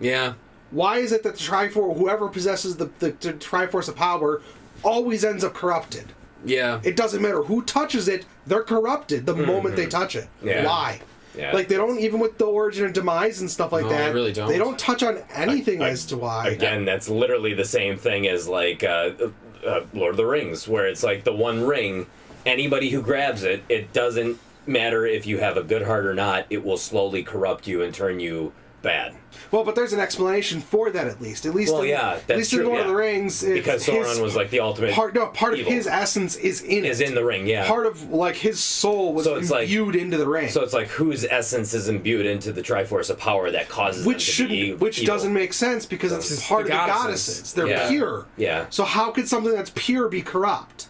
yeah, Why is it that the Triforce, whoever possesses the Triforce of Power, always ends up corrupted? yeah. It doesn't matter who touches it; they're corrupted the moment they touch it. Yeah. Why? Yeah. Like they don't even with the origin and demise and stuff like No, that. they really don't. They don't touch on anything as to why. Again, that's literally the same thing as like Lord of the Rings, where it's like the one ring, anybody who grabs it, it doesn't matter if you have a good heart or not, it will slowly corrupt you and turn you bad. Well, but there's an explanation for that at least. At least, Well, in, yeah, at that's least true, in Lord of yeah. the Rings, Because Sauron was like the ultimate part of evil. his essence is in Is it. in the ring, yeah. Part of like his soul was So it's like- imbued into the ring. So it's like whose essence is imbued into the Triforce of Power that causes them to be evil. doesn't make sense because it's It's part the of the goddesses. goddesses. They're Yeah. pure. Yeah. So how could something that's pure be corrupt?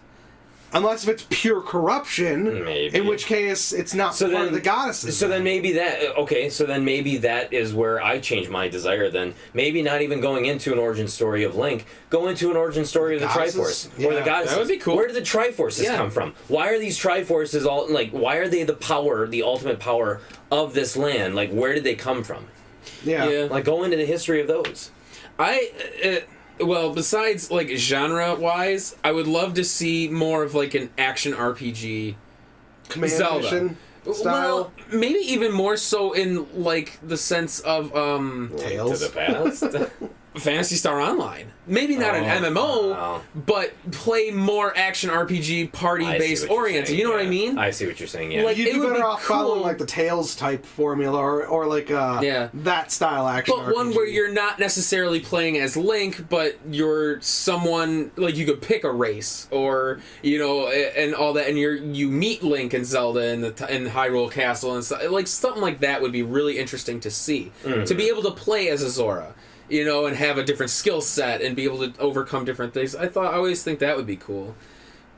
Unless if it's pure corruption, Maybe. in which case it's not part of the goddesses. So then maybe that so then maybe that is where I change my desire. Then maybe not even going into an origin story of Link, go into an origin story of the Goddesses? Triforce or the Yeah, goddesses. that would be cool. Where did the Triforces Yeah. come from? Why are these Triforces all like? Why are they the power, the ultimate power of this land? Like, where did they come from? Yeah. Like, go into the history of those. Well, besides like genre-wise, I would love to see more of like an action RPG Command Zelda. mission style. Well, maybe even more so in like the sense of Tales. To the past. Phantasy Star Online. Maybe not an MMO, wow. but play more action RPG party-based oriented. You know what I mean? I see what you're saying. Yeah. Like, You'd it be would better be off following cool. like the Tales type formula or like that style action But one RPG. where you're not necessarily playing as Link, but you're someone like you could pick a race, or you know, and all that, and you meet Link and Zelda in Hyrule Castle and stuff. Like something like that would be really interesting to see. To be able to play as a Zora, you know, and have a different skill set and be able to overcome different things. I always think that would be cool.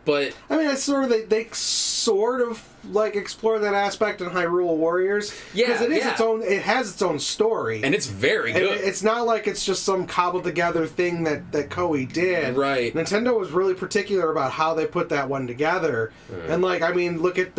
But I mean, it's sort of they sort of like explore that aspect in Hyrule Warriors. Yeah, because it is yeah. its own. It has its own story, and it's very And good. it's not like it's just some cobbled together thing that Koei did. Right. Nintendo was really particular about how they put that one together, and like I mean, look at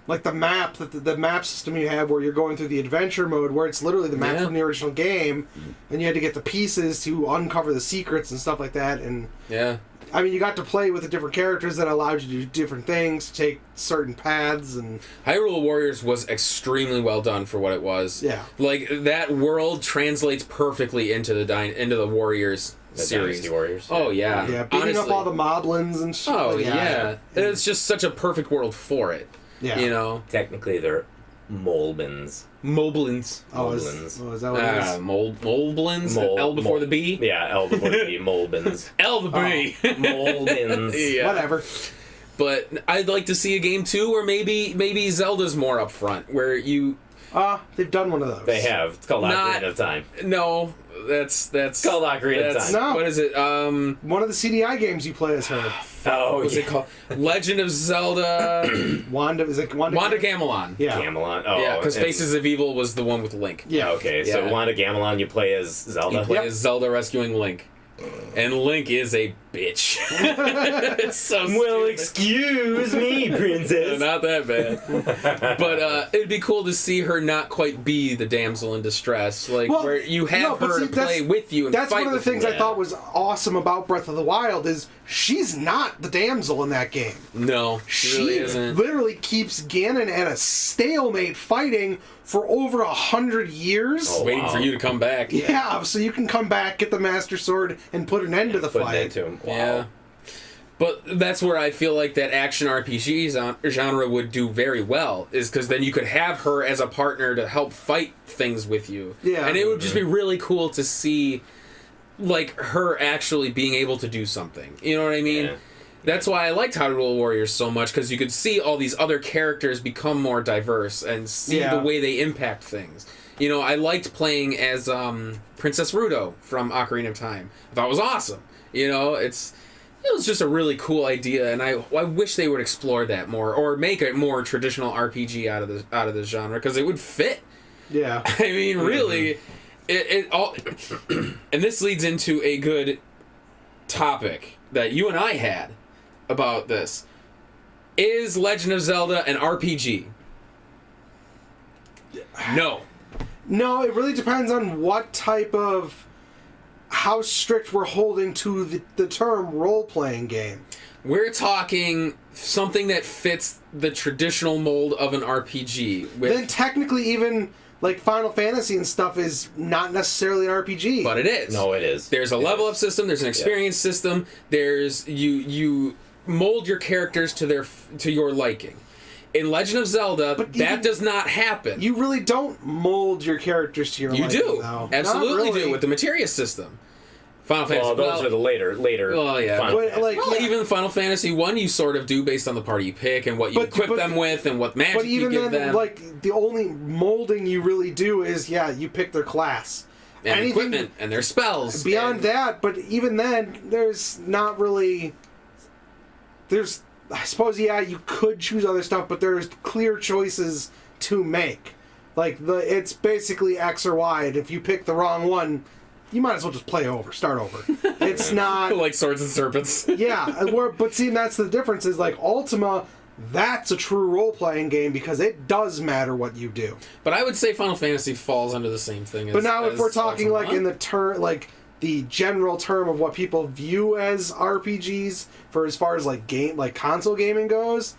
like the map the map system you have where you're going through the adventure mode where it's literally the map Yeah. from the original game, and you had to get the pieces to uncover the secrets and stuff like that. And Yeah. I mean, you got to play with the different characters that allowed you to do different things, take certain paths, and Hyrule Warriors was extremely well done for what it was. Yeah. Like that world translates perfectly into the Warriors The series. Dynasty Warriors. Oh yeah. yeah, beating Honestly. up all the moblins and shit. Oh yeah. It's just such a perfect world for it. Yeah. You know. Technically, they're Molbins. Moblins. Oh, is that what it is? Moblins? L before the B? Yeah, L before the B. Molbins. L the B. Molbins. Yeah. Whatever. But I'd like to see a game too where maybe Zelda's more up front, where you They've done one of those. They have. It's called Not- Ocarina of Time. No, that's It's called Ocarina of that's Time. No. what is it? One of the CDI games you play as her. Oh, What was it called? Legend of Zelda. Wanda, is it Wanda? Wanda Gamelon. Yeah. Gamelon. Oh, Yeah, because and- Faces of Evil was the one with Link. Yeah. Okay, so Yeah. Wanda Gamelon, you play as Zelda. You play Yep. as Zelda rescuing Link. And Link is a bitch. It's so Well, stupid. excuse me, princess. Not that bad. But it'd be cool to see her not quite be the damsel in distress. Like, Well, where you have but her see, to play that's- with you and That's fight one of the with you. things I thought was awesome about Breath of the Wild is she's not the damsel in that game. No, she really isn't. literally keeps Ganon at a stalemate fighting for over 100 years. Oh, Waiting for wow. you to come back. Yeah, so you can come back, get the Master Sword, and put an end to the Putting fight. it to him. Wow. Yeah. But that's where I feel like that action RPG genre would do very well, is because then you could have her as a partner to help fight things with you. Yeah. And it would just be really cool to see, like, her actually being able to do something. You know what I mean? Yeah. That's why I liked Hyrule Warriors so much, because you could see all these other characters become more diverse and see the way they impact things. You know, I liked playing as Princess Ruto from Ocarina of Time. I thought it was awesome. You know, it was just a really cool idea, and I wish they would explore that more, or make a more traditional RPG out of this genre, because it would fit. Yeah. I mean, really, it all, and this leads into a good topic that you and I had about this. Is Legend of Zelda an RPG? No. No, it really depends on what type of... how strict we're holding to the term role-playing game. We're talking something that fits the traditional mold of an RPG. Then technically even, like, Final Fantasy and stuff is not necessarily an RPG. But it is. No, it is. There's a level-up system, there's an experience system, there's... You mold your characters to your liking. In Legend of Zelda, that does not happen. You really don't mold your characters to your liking, do. though. Absolutely Not really. do with the materia system. Final Fantasy. Well, those are the later. Oh yeah, Final but, Fantasy. like, well, even Final Fantasy 1, you sort of do based on the party you pick and what you equip them with and what magic But even you give then, them. like, the only molding you really do is, you pick their class. And equipment and their spells. Beyond that, but even then, there's not really... There's... I suppose, you could choose other stuff, but there's clear choices to make. Like, it's basically X or Y, and if you pick the wrong one, you might as well just start over. It's not... like Swords and Serpents. Yeah, but see, that's the difference, is like, Ultima, that's a true role-playing game, because it does matter what you do. But I would say Final Fantasy falls under the same thing as... But now if we're talking, Ultima. like, in the term, like... the general term of what people view as RPGs for as far as like console gaming goes,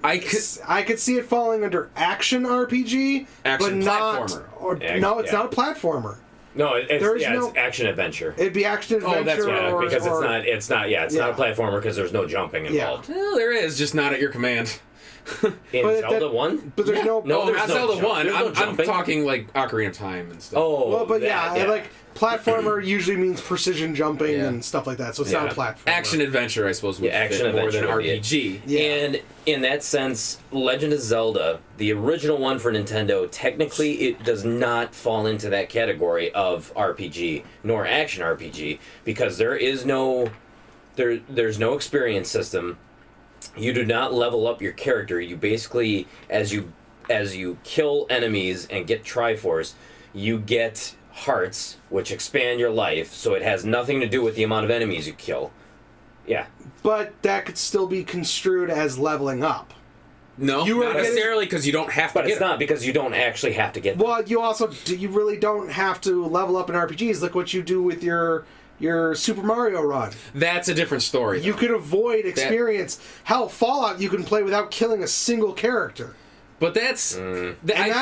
I could see it falling under action RPG, Action but platformer. not it's not a platformer. No, it's action adventure. It'd be action adventure. that's right, Because it's not a platformer because there's no jumping involved. Well, there is, just not at your command. In Zelda 1? But there's no there's not no Zelda jump. 1. There's no I'm jumping. talking like Ocarina of Time and stuff. Oh, well, but like platformer usually means precision jumping Yeah. and stuff like that. So it's not a platformer. Action adventure, I suppose, would fit more than RPG. Yeah. And in that sense, Legend of Zelda, the original one for Nintendo, technically it does not fall into that category of RPG nor action RPG because there's no experience system. You do not level up your character. You basically, as you kill enemies and get Triforce, you get hearts, which expand your life, so it has nothing to do with the amount of enemies you kill. Yeah. But that could still be construed as leveling up. No, not necessarily, because you don't have to But it's not, because you don't actually have to get them. Well, you really don't have to level up in RPGs. Look what you do with your Super Mario run. That's a different story. You can avoid experience. Hell, Fallout you can play without killing a single character. But I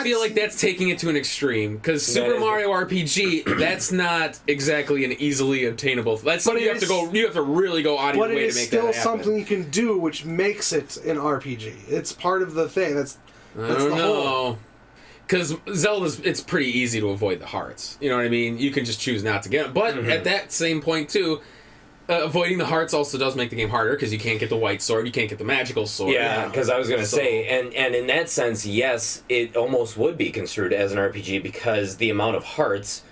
feel like that's taking it to an extreme, because Super Mario RPG, that's not exactly an easily obtainable. That's something you have to really go out of your way to make that happen. But it is still something you can do, which makes it an RPG. It's part of the thing. That's I don't know. Because it's pretty easy to avoid the hearts. You know what I mean? You can just choose not to get them. But at that same point, too, avoiding the hearts also does make the game harder, because you can't get the white sword, you can't get the magical sword. Yeah, because I was going to say, and in that sense, yes, it almost would be construed as an RPG, because the amount of hearts...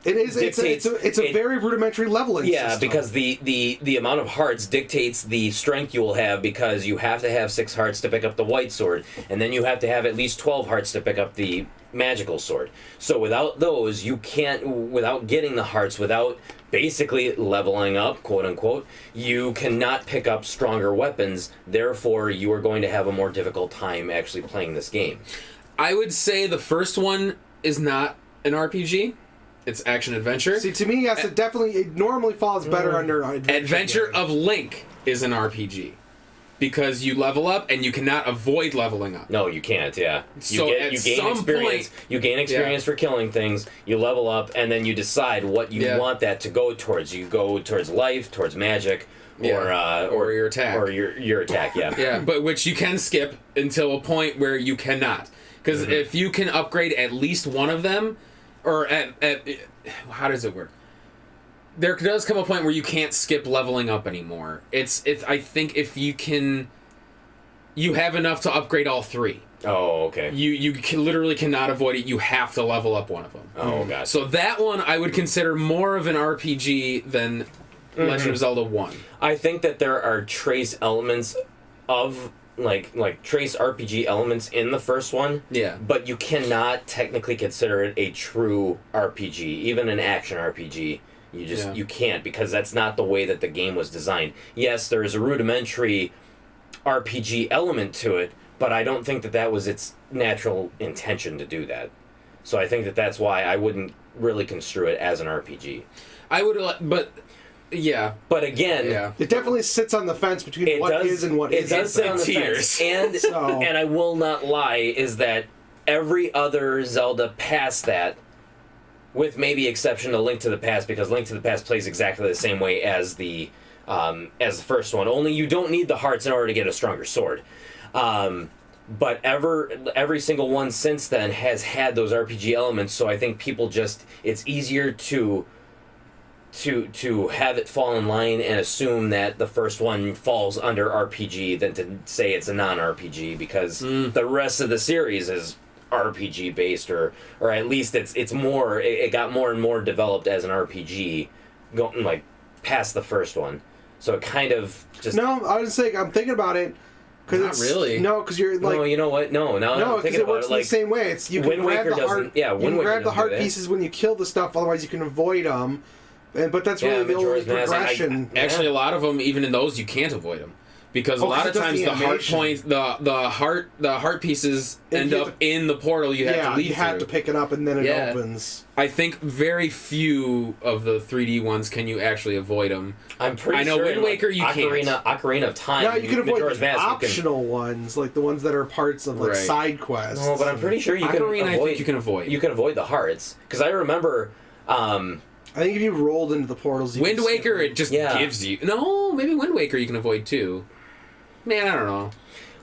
It is. It's a very rudimentary leveling system. Yeah, because the amount of hearts dictates the strength you will have, because you have to have 6 hearts to pick up the white sword, and then you have to have at least 12 hearts to pick up the magical sword. So without those, you can't, without getting the hearts, without basically leveling up, quote unquote, you cannot pick up stronger weapons. Therefore, you are going to have a more difficult time actually playing this game. I would say the first one is not an RPG. It's action adventure. See, to me, yes, it normally falls better under Adventure of Link is an RPG. because you level up and you cannot avoid leveling up. No, you can't. Yeah. So at you gain some experience. point, You gain experience for killing things. You level up, and then you decide what you want that to go towards. You go towards life, towards magic, or your attack, or your attack. Yeah. Yeah, but which you can skip until a point where you cannot, because if you can upgrade at least one of them, or at how does it work? There does come a point where you can't skip leveling up anymore. It's I think if you have enough to upgrade all 3. Oh, okay. You literally cannot avoid it. You have to level up one of them. Oh, god. So that one I would consider more of an RPG than Legend of Zelda 1. I think that there are trace elements of like trace RPG elements in the first one. Yeah. But you cannot technically consider it a true RPG, even an action RPG. You can't, because that's not the way that the game was designed. Yes, there is a rudimentary RPG element to it, but I don't think that was its natural intention to do that. So I think that that's why I wouldn't really construe it as an RPG. I would, but yeah. But again, it definitely sits on the fence between what is and what isn't. It does sit on the fence, and I will not lie, is that every other Zelda past that, with maybe exception to Link to the Past, because Link to the Past plays exactly the same way as the first one. Only you don't need the hearts in order to get a stronger sword. But every single one since then has had those RPG elements. So I think people it's easier to have it fall in line and assume that the first one falls under RPG than to say it's a non-RPG, because the rest of the series is RPG based, or at least it got more and more developed as an RPG going like past the first one, so it kind of just I was saying, I'm thinking about it, because not really. No, because you're like, no, you know what, no, I'm thinking it about works it like the same way. It's you can Wind grab Waker the heart, doesn't. you can grab the heart pieces when you kill the stuff, otherwise you can avoid them. But that's really the only Majora's Mask. progression. Actually, a lot of them, even in those, you can't avoid them. Because a lot of times the heart points, the heart pieces end up in the portal you have to leave you have through. to pick it up and then it opens. I think very few of the 3D ones can you actually avoid them. I'm pretty sure. I know Wind Waker you can't. Ocarina of Time. No, you can avoid Majora's the Mask, optional ones, like the ones that are parts of like side quests. No, but I'm pretty sure you can avoid. I think you can avoid. You can avoid the hearts, because I remember. I think if you rolled into the portals, you Wind Waker, it just gives you. No, maybe Wind Waker you can avoid too. Man, I don't know.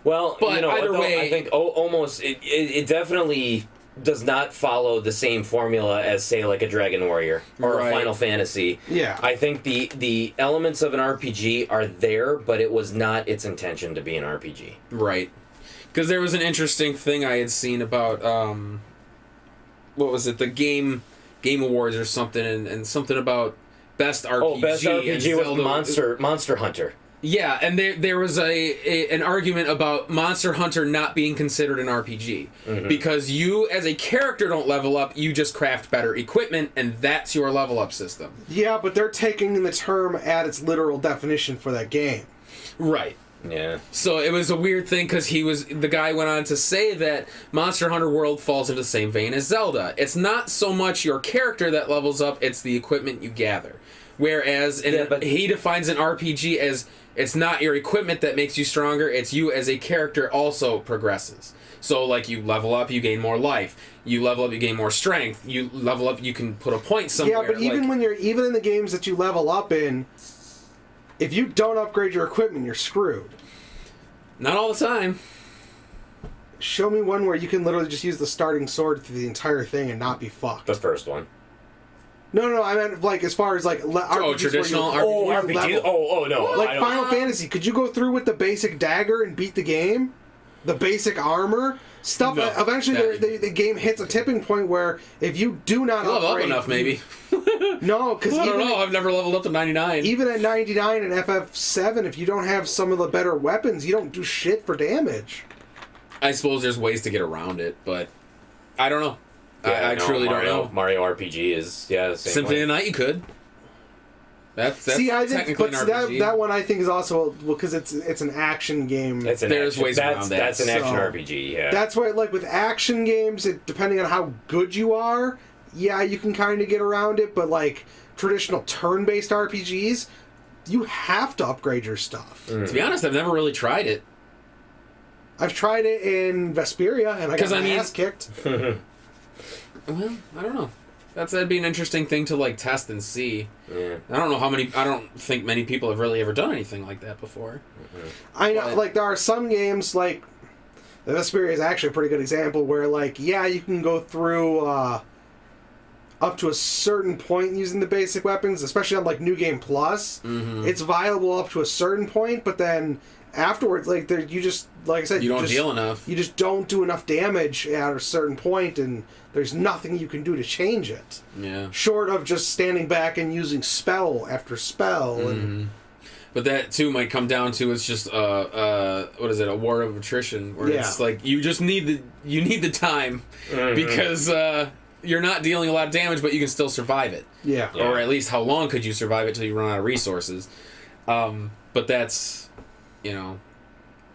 Well, but either way, I think almost it definitely does not follow the same formula as, say, like a Dragon Warrior or a Final Fantasy. Yeah. I think the elements of an RPG are there, but it was not its intention to be an RPG. Right. Because there was an interesting thing I had seen about what was it? The Game Awards or something, and something about best RPG. Oh, best RPG was Monster Hunter. Yeah, and there was an argument about Monster Hunter not being considered an RPG because you, as a character, don't level up. You just craft better equipment, and that's your level up system. Yeah, but they're taking the term at its literal definition for that game. Right. Yeah. So it was a weird thing because the guy went on to say that Monster Hunter World falls into the same vein as Zelda. It's not so much your character that levels up; it's the equipment you gather. Whereas he defines an RPG as it's not your equipment that makes you stronger, it's you as a character also progresses. So, like, you level up, you gain more life. You level up, you gain more strength. You level up, you can put a point somewhere. Yeah, but even in the games that you level up in, if you don't upgrade your equipment, you're screwed. Not all the time. Show me one where you can literally just use the starting sword through the entire thing and not be fucked. The first one. No, I meant like as far as like RPGs traditional RPG. No. Like Final Fantasy, could you go through with the basic dagger and beat the game? The basic armor stuff. No, eventually, the game hits a tipping point where if you do not level up enough, maybe. No, because I don't know. I've never leveled up to 99. Even at 99 and FF7, if you don't have some of the better weapons, you don't do shit for damage. I suppose there's ways to get around it, but I don't know. Yeah, I truly don't know. Mario RPG is the same Symphony way. of the Night, you could. That's I think, technically an RPG. that one I think is also because it's an action game. There's ways around that. That's an action RPG. Yeah. That's why, like with action games, depending on how good you are, yeah, you can kind of get around it. But like traditional turn-based RPGs, you have to upgrade your stuff. To be honest, I've never really tried it. I've tried it in Vesperia, and I got my ass kicked. Well, I don't know. That'd be an interesting thing to like test and see. Yeah. I don't think many people have really ever done anything like that before. I know, like, there are some games, like, the Vesperia is actually a pretty good example where, like, yeah, you can go through up to a certain point using the basic weapons, especially on, like, New Game Plus. Mm-hmm. It's viable up to a certain point, but then afterwards, like, you just, like I said, you don't deal enough. You just don't do enough damage at a certain point, and there's nothing you can do to change it. Yeah. Short of just standing back and using spell after spell. And But that too might come down to it's just what is it, a war of attrition, where it's like you just need the time because you're not dealing a lot of damage, but you can still survive it. Yeah. Or at least how long could you survive it till you run out of resources? But that's, who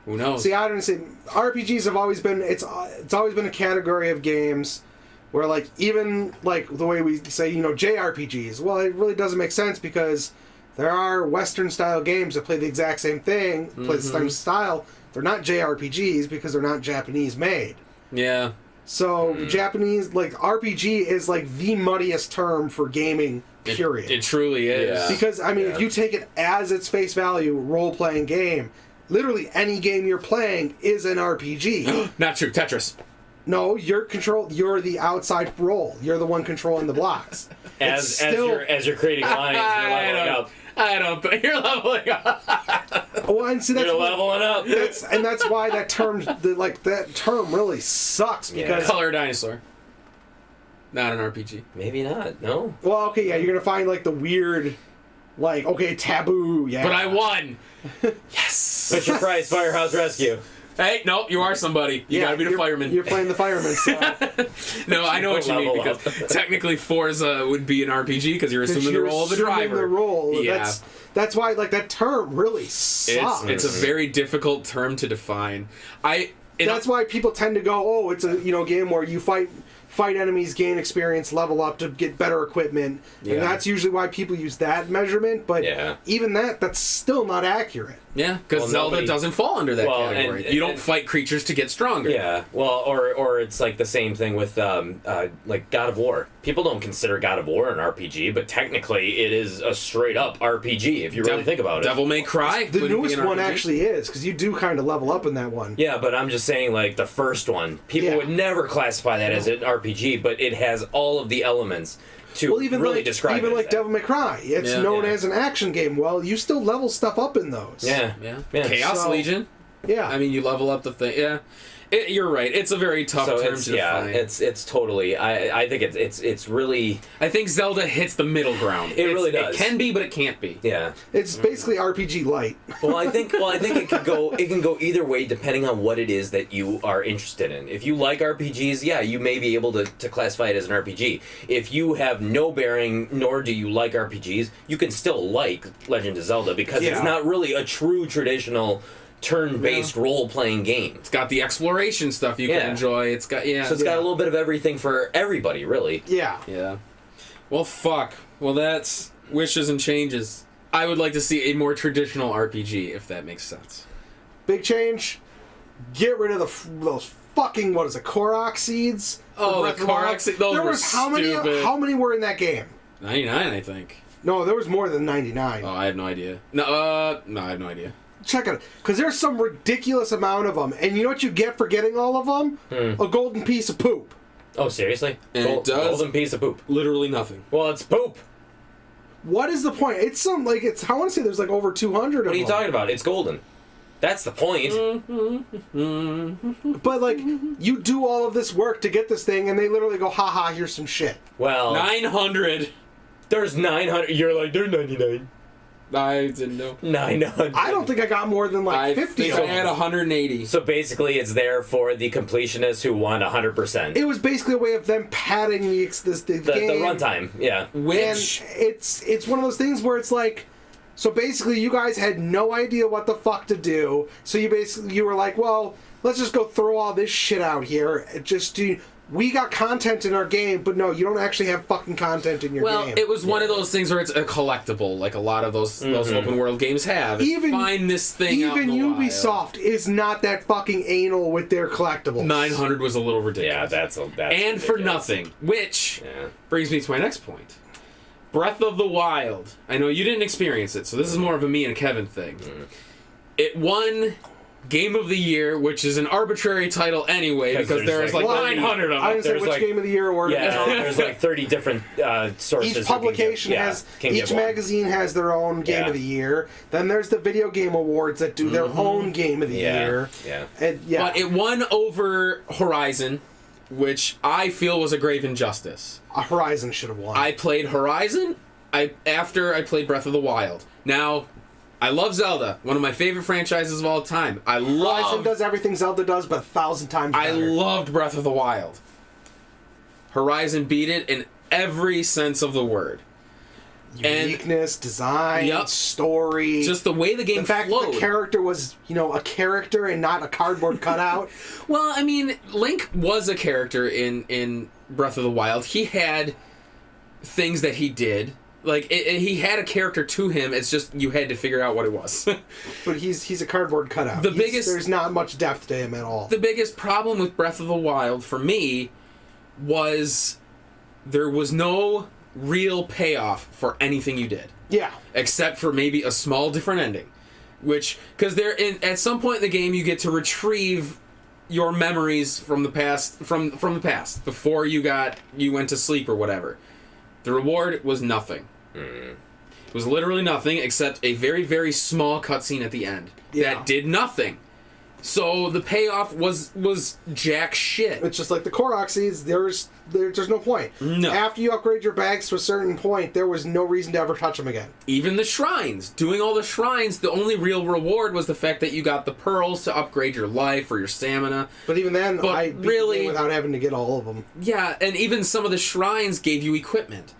knows? See, I don't say RPGs have always been it's always been a category of games where, like, even like the way we say JRPGs. Well, it really doesn't make sense because there are Western style games that play the exact same thing, play the same style. They're not JRPGs because they're not Japanese made. Yeah. So Japanese, like, RPG is like the muddiest term for gaming. Period. It truly is. Yeah. Because I mean, if you take it as its face value, role playing game. Literally any game you're playing is an RPG. Not true. Tetris. No, you're the outside role. You're the one controlling the blocks. As you're creating lines, you're leveling up. You're leveling up. Well, and see, You're leveling up. That's why that term really sucks because. Color dinosaur. Not an RPG. Maybe not. No. Well, okay, yeah, you're gonna find like the weird, like, okay, taboo, yeah. But I won. Yes. What's your prize? Firehouse Rescue. Hey, no, you are somebody. You gotta be the fireman. You're playing the fireman, so. No, I know what you mean, because technically Forza would be an RPG because you're assuming the role of the driver. The role. Yeah. That's why, like, that term really sucks. It's a very difficult term to define. That's why people tend to go, oh, it's a game where you fight enemies, gain experience, level up to get better equipment. Yeah. And that's usually why people use that measurement, but even that's still not accurate. Yeah, because Zelda doesn't fall under that category. You don't fight creatures to get stronger. Yeah, well, or it's like the same thing with like God of War. People don't consider God of War an RPG, but technically it is a straight up RPG if you really think about it. Devil May Cry. The newest one actually is, because you do kind of level up in that one. Yeah, but I'm just saying, like, the first one, people would never classify that as an RPG, but it has all of the elements to really describe it. Even like Devil May Cry, it's known as an action game. Well, you still level stuff up in those. Yeah. Chaos Legion. Yeah. I mean, you level up the thing. Yeah. You're right. It's a very tough term to define. It's totally. I think it's really. I think Zelda hits the middle ground. It really does. It can be, but it can't be. Yeah. It's basically RPG light. Well, I think it can go either way depending on what it is that you are interested in. If you like RPGs, yeah, you may be able to classify it as an RPG. If you have no bearing, nor do you like RPGs, you can still like Legend of Zelda because it's not really a true traditional turn-based role-playing game. It's got the exploration stuff you can enjoy. It's got so it's got a little bit of everything for everybody, really. Yeah. Well, fuck. Well, that's wishes and changes. I would like to see a more traditional RPG, if that makes sense. Big change. Get rid of those fucking Korok seeds. Oh, the Korok seeds. Those were stupid. How many were in that game? 99, I think. No, there was more than 99. Oh, I have no idea. No, I have no idea. Check it, because there's some ridiculous amount of them, and you know what you get for getting all of them? A golden piece of poop. Oh, seriously? And it does golden piece of poop. Literally nothing. Well, it's poop. What is the point? It's I want to say there's like over 200 of them. What are you talking about? It's golden. That's the point. But, like, you do all of this work to get this thing, and they literally go, haha, here's some shit. Well, 900. There's 900. You're like, there's 99. I didn't know. 900. I don't think I got more than like 50. I think I had 180. So basically, it's there for the completionists who want 100%. It was basically a way of them padding the game. The runtime, yeah. Which and it's one of those things where it's like, so basically you guys had no idea what the fuck to do. So you were like, well, let's just go throw all this shit out here. we got content in our game, but no, you don't actually have fucking content in your game. Well, it was one of those things where it's a collectible, like a lot of those open world games have. Even find this thing out in the Ubisoft is not that fucking anal with their collectibles. 900 was a little ridiculous. Yeah, that's and ridiculous. for nothing, which brings me to my next point. Breath of the Wild. I know you didn't experience it, so this is more of a me and Kevin thing. It won Game of the Year, which is an arbitrary title anyway, because there's like 900 of them. I didn't say There's which like- Game of the Year award. Yeah, there's like 30 different sources. Each publication each magazine has their own Game of the Year. Then there's the Video Game Awards that do their own Game of the Year. Yeah. And, But it won over Horizon, which I feel was a grave injustice. Horizon should have won. I played Horizon after I played Breath of the Wild. Now, I love Zelda, one of my favorite franchises of all time. Horizon does everything Zelda does, but 1,000 times better. I loved Breath of the Wild. Horizon beat it in every sense of the word. Uniqueness, design, story. Just the way the game flowed. The fact that the character was, a character and not a cardboard cutout. Well, I mean, Link was a character in Breath of the Wild. He had things that he did. Like, he had a character to him, it's just you had to figure out what it was. But he's a cardboard cutout. There's not much depth to him at all. The biggest problem with Breath of the Wild, for me, was there was no real payoff for anything you did. Yeah. Except for maybe a small different ending. Because at some point in the game, you get to retrieve your memories from the past, from the past, before you went to sleep or whatever. The reward was nothing. It was literally nothing except a very, very small cutscene at the end that did nothing. So the payoff was jack shit. It's just like the Korok seeds. There's no point. No. After you upgrade your bags to a certain point, there was no reason to ever touch them again. Even the shrines. Doing all the shrines, the only real reward was the fact that you got the pearls to upgrade your life or your stamina. But even then, I beat the game without having to get all of them. Yeah, and even some of the shrines gave you equipment.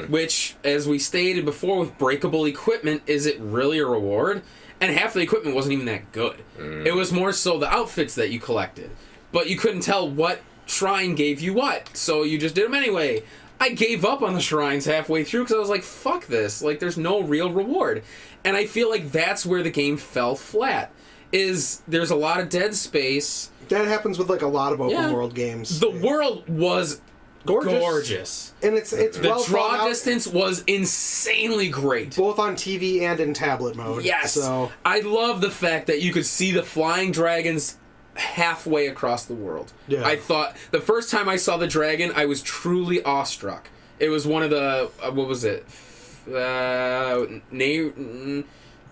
Which, as we stated before, with breakable equipment, is it really a reward? And half the equipment wasn't even that good. It was more so the outfits that you collected. But you couldn't tell what shrine gave you what, so you just did them anyway. I gave up on the shrines halfway through because I was like, fuck this. Like, there's no real reward. And I feel like that's where the game fell flat. There's a lot of dead space. That happens with, like, a lot of open world games. The world was gorgeous. And it's the draw distance was insanely great, both on TV and in tablet mode. Yes. So I love the fact that you could see the flying dragons halfway across the world. Yeah. I thought the first time I saw the dragon, I was truly awestruck. It was one of the what was it?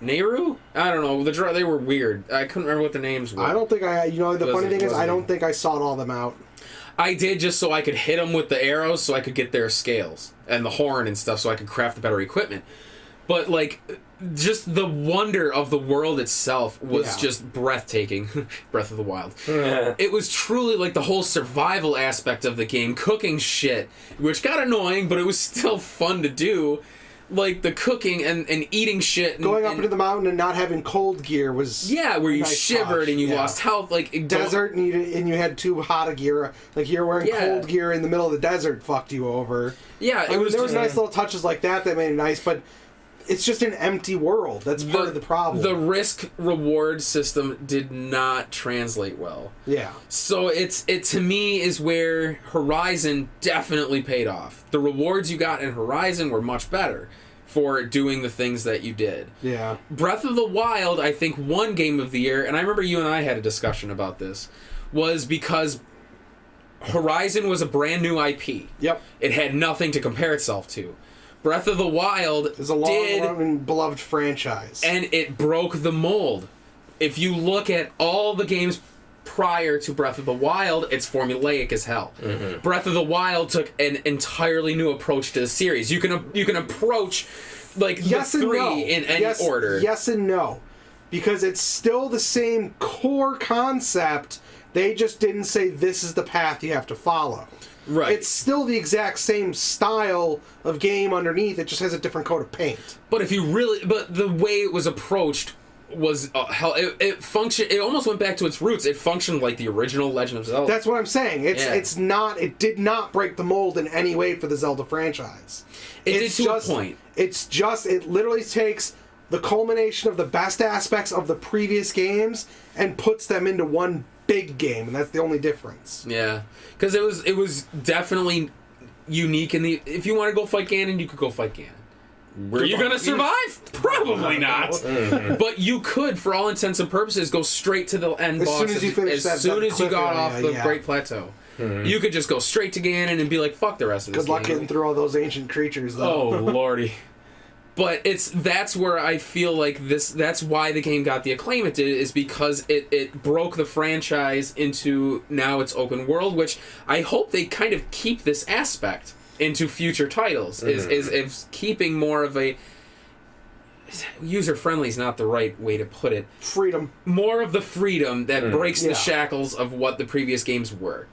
Nehru? I don't know. They were weird. I couldn't remember what the names were. I don't think the funny thing is I don't think I sought all them out. I did just so I could hit them with the arrows so I could get their scales and the horn and stuff so I could craft better equipment. But, like, just the wonder of the world itself was just breathtaking. Breath of the Wild. It was truly, like, the whole survival aspect of the game. Cooking shit, which got annoying, but it was still fun to do. Like, the cooking and eating shit. Going up into the mountain and not having cold gear was... Yeah, where you shivered and you lost health. Like, desert and you had too hot a gear. Like, you're wearing cold gear in the middle of the desert fucked you over. Yeah, there was nice little touches like that made it nice, but it's just an empty world. That's part of the problem. The risk-reward system did not translate well. Yeah. So it to me is where Horizon definitely paid off. The rewards you got in Horizon were much better for doing the things that you did. Yeah. Breath of the Wild, I think, won Game of the Year, and I remember you and I had a discussion about this, was because Horizon was a brand new IP. Yep. It had nothing to compare itself to. Breath of the Wild is a long-running beloved franchise. And it broke the mold. If you look at all the games prior to Breath of the Wild, it's formulaic as hell. Breath of the Wild took an entirely new approach to the series. You can approach like the three in any order. Yes and no. Because it's still the same core concept. They just didn't say this is the path you have to follow. Right. It's still the exact same style of game underneath. It just has a different coat of paint. But the way it was approached was hell. It functioned. It almost went back to its roots. It functioned like the original Legend of Zelda. That's what I'm saying. It's not. It did not break the mold in any way for the Zelda franchise. It did to a point. It's just. It literally takes the culmination of the best aspects of the previous games and puts them into one big game, and that's the only difference. Yeah, because it was definitely unique in the. If you want to go fight Ganon, you could go fight Ganon. Were you gonna survive? Probably not. Mm-hmm. But you could, for all intents and purposes, go straight to the end boss. As soon as you finish as soon as you got off the Great Plateau, you could just go straight to Ganon and be like, "Fuck the rest of this." Good luck getting through all those ancient creatures, though. Oh lordy. But that's where I feel like this. That's why the game got the acclaim it did, is because it broke the franchise into now it's open world, which I hope they kind of keep this aspect into future titles. Is keeping more of a user friendly is not the right way to put it. Freedom. More of the freedom that breaks the shackles of what the previous games were.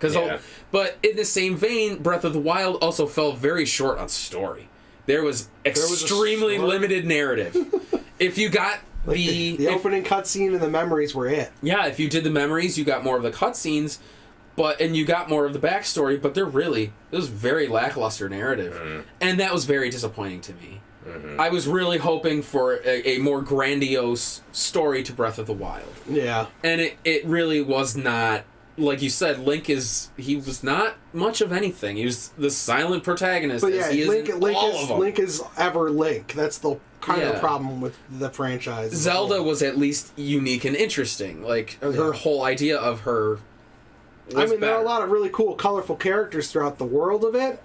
But in the same vein, Breath of the Wild also fell very short on story. There was extremely limited narrative. If you got the opening cutscene and the memories were it. Yeah, if you did the memories, you got more of the cutscenes, and you got more of the backstory. But it was very lackluster narrative, and that was very disappointing to me. I was really hoping for a more grandiose story to Breath of the Wild. Yeah, and it really was not. Like you said, he was not much of anything. He was the silent protagonist. But yeah, Link is ever Link. That's the kind of problem with the franchise. Zelda was at least unique and interesting. Like, her whole idea of her was there are a lot of really cool, colorful characters throughout the world of it.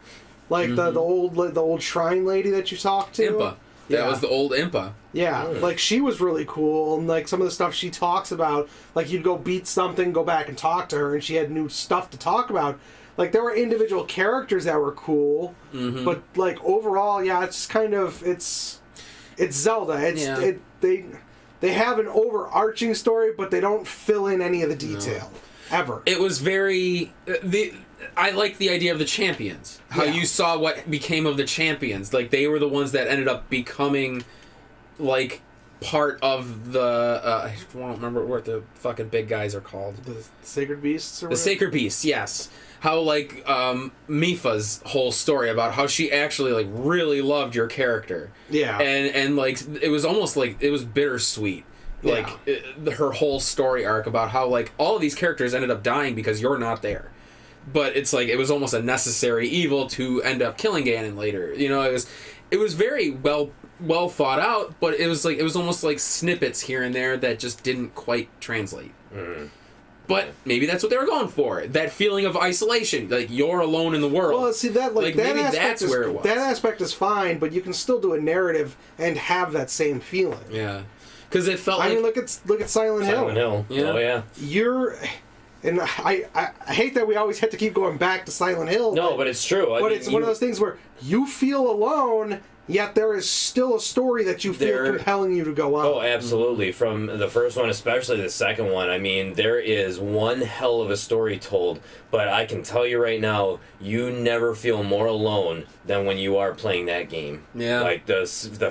Like the old shrine lady that you talked to. Impa. That was the old Impa. Yeah, like she was really cool, and like some of the stuff she talks about, like you'd go beat something, go back and talk to her, and she had new stuff to talk about. Like there were individual characters that were cool, but like overall, it's just kind of it's Zelda. They have an overarching story, but they don't fill in any of the detail ever. It was very I like the idea of the champions. How you saw what became of the champions. Like, they were the ones that ended up becoming, like, part of the... I don't remember what the fucking big guys are called. The Sacred Beasts? Or the Sacred Beasts, yes. How, like, Mipha's whole story about how she actually, like, really loved your character. Yeah. And like, it was almost like... It was bittersweet. Like, her whole story arc about how, like, all of these characters ended up dying because you're not there. But it's like it was almost a necessary evil to end up killing Ganon later. You know, it was very well thought out, but it was almost like snippets here and there that just didn't quite translate. But maybe that's what they were going for. That feeling of isolation, like you're alone in the world. Well, see that that maybe aspect that's where it was. That aspect is fine, but you can still do a narrative and have that same feeling. Yeah, because it felt. I mean, look at Silent Hill. Silent Hill. Yeah. Oh yeah. And I hate that we always have to keep going back to Silent Hill. No, but it's true. But it's one of those things where you feel alone, yet there is still a story that you feel compelling you to go on. Oh, absolutely. From the first one, especially the second one, I mean, there is one hell of a story told, but I can tell you right now, you never feel more alone than when you are playing that game. Yeah. Like, the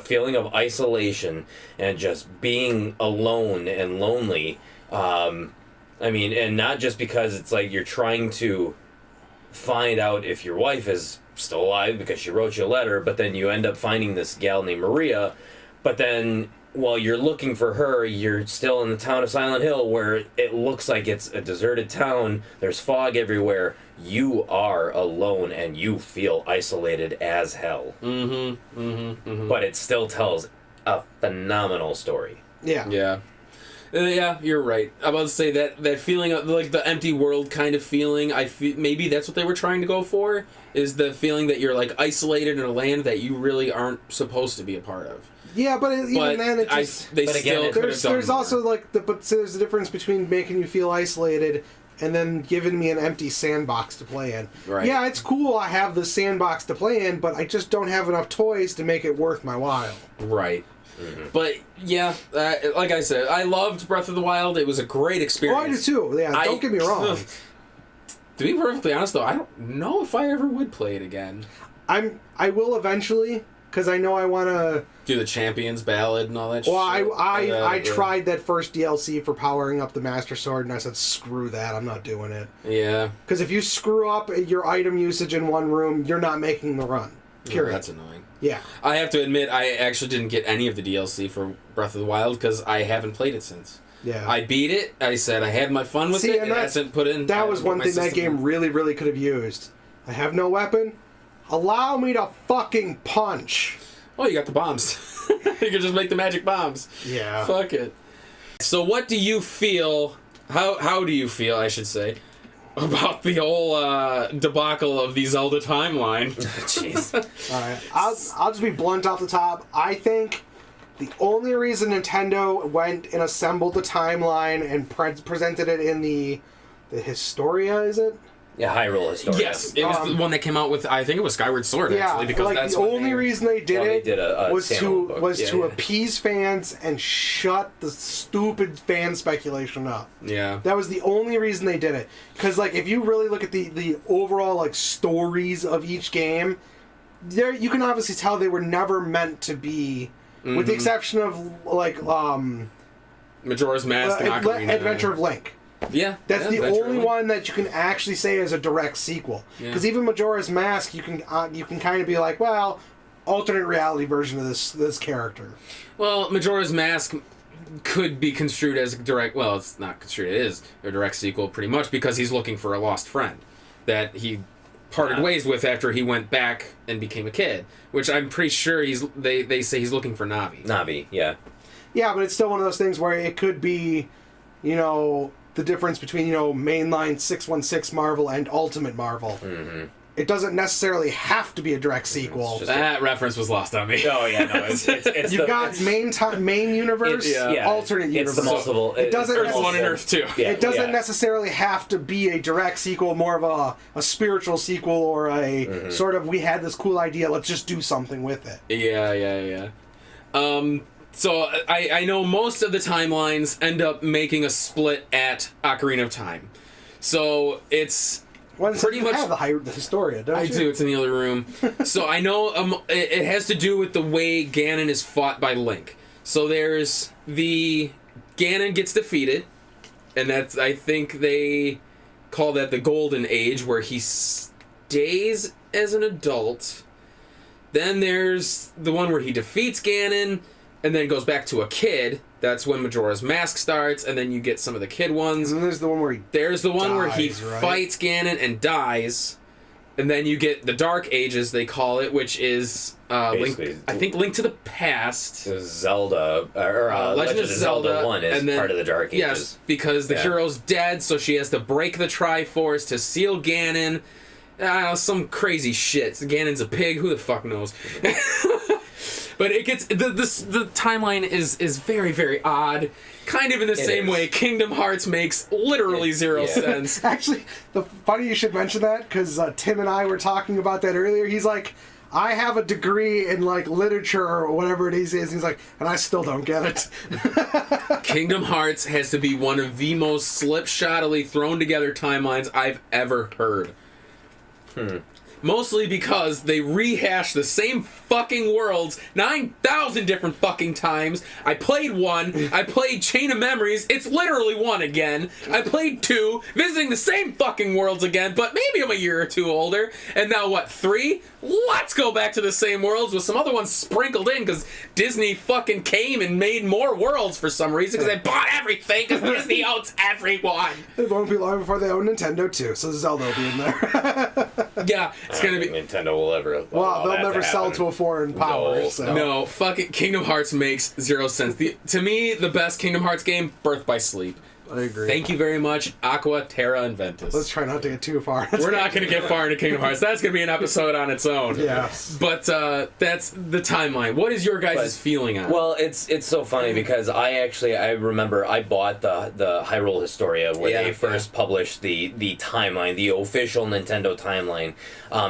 feeling of isolation and just being alone and lonely, I mean, and not just because it's like you're trying to find out if your wife is still alive because she wrote you a letter, but then you end up finding this gal named Maria, but then while you're looking for her, you're still in the town of Silent Hill where it looks like it's a deserted town, there's fog everywhere, you are alone and you feel isolated as hell. But it still tells a phenomenal story. Yeah. Yeah. Yeah, you're right. I'm about to say that feeling of like the empty world kind of feeling. I feel maybe that's what they were trying to go for, is the feeling that you're like isolated in a land that you really aren't supposed to be a part of. Yeah, but even then, it just there's also like there's a difference between making you feel isolated and then giving me an empty sandbox to play in. Right. Yeah, it's cool. I have the sandbox to play in, but I just don't have enough toys to make it worth my while. Right. But yeah, like I said, I loved Breath of the Wild. It was a great experience. Oh, I do too. Yeah, don't get me wrong. To be perfectly honest, though, I don't know if I ever would play it again. I will eventually, because I know I want to Do the Champions Ballad and all that shit. Well, I tried that first DLC for powering up the Master Sword, and I said, screw that, I'm not doing it. Yeah. Because if you screw up your item usage in one room, you're not making the run. Period. Oh, that's annoying. Yeah. I have to admit, I actually didn't get any of the DLC for Breath of the Wild because I haven't played it since. Yeah. I beat it. I said I had my fun with it. And it hasn't put in. That was one thing that game really, really could have used. I have no weapon. Allow me to fucking punch. Oh, you got the bombs. You can just make the magic bombs. Yeah. Fuck it. So what do you feel, how do you feel, I should say, about the whole debacle of the Zelda Timeline? Jeez. Alright, I'll just be blunt off the top. I think the only reason Nintendo went and assembled the timeline and presented it in the Historia, is it? Yeah, Hyrule Historia. Yes, it was the one that came out with, I think it was Skyward Sword, actually, because like that's the only reason they did they it did a was standalone book. to appease fans and shut the stupid fan speculation up. Yeah. That was the only reason they did it. Because, like, if you really look at the overall, like, stories of each game, there you can obviously tell they were never meant to be, with the exception of, like, Majora's Mask and Ocarina. Adventure of Link. Yeah. That's the Adventure only Link. one that you can actually say is a direct sequel. Because even Majora's Mask, you can kind of be like, well, alternate reality version of this character. Well, Majora's Mask could be construed as a direct... Well, it's not construed. It is a direct sequel, pretty much, because he's looking for a lost friend that he parted ways with after he went back and became a kid. Which I'm pretty sure they say he's looking for Navi. Navi, yeah. Yeah, but it's still one of those things where it could be, the difference between, mainline 616 Marvel and Ultimate Marvel. Mm-hmm. It doesn't necessarily have to be a direct sequel. That reference was lost on me. Oh yeah, no, it's You've got main universe, alternate universe. It's the multiple. It doesn't Earth 1 and Earth 2. Yeah, it doesn't necessarily have to be a direct sequel, more of a spiritual sequel or a sort of, we had this cool idea, let's just do something with it. Yeah. So I know most of the timelines end up making a split at Ocarina of Time. So it's pretty much... You have the Historia, don't you? I do, it's in the other room. So I know it has to do with the way Ganon is fought by Link. So there's Ganon gets defeated, and that's, I think they call that the Golden Age, where he stays as an adult. Then there's the one where he defeats Ganon, and then goes back to a kid. That's when Majora's Mask starts, and then you get some of the kid ones. And then there's the one where he fights Ganon and dies, and then you get the Dark Ages, they call it, which is Link to the Past. Zelda, or Legend of Zelda 1 is part of the Dark Ages. Yes, because the hero's dead, so she has to break the Triforce to seal Ganon. Some crazy shit. Ganon's a pig, who the fuck knows? But it gets the timeline is very, very odd. Kind of in the same way Kingdom Hearts makes literally zero sense. Actually, funny you should mention that, because Tim and I were talking about that earlier. He's like, I have a degree in like literature or whatever it is. He's like, and I still don't get it. Kingdom Hearts has to be one of the most slipshottily thrown together timelines I've ever heard. Mostly because they rehash the same fucking worlds 9,000 different fucking times. I played 1. I played Chain of Memories. It's literally 1 again. I played 2, visiting the same fucking worlds again, but maybe I'm a year or 2 older. And now what, 3? Let's go back to the same worlds with some other ones sprinkled in, because Disney fucking came and made more worlds for some reason, because they bought everything, because Disney owns everyone. It won't be long before they own Nintendo too, so Zelda will be in there. Yeah, it's gonna be... Nintendo will ever... Well, they'll never sell to a foreign power. No, fucking Kingdom Hearts makes zero sense. To me, the best Kingdom Hearts game, Birth by Sleep. I agree. Thank you very much, Aqua, Terra, and Ventus. Let's try not to get too far. We're not going to get far into Kingdom Hearts. That's going to be an episode on its own. Yes. But that's the timeline. What is your guys' feeling on it? Well, it's so funny because I remember I bought the Hyrule Historia where they first published the timeline, the official Nintendo timeline,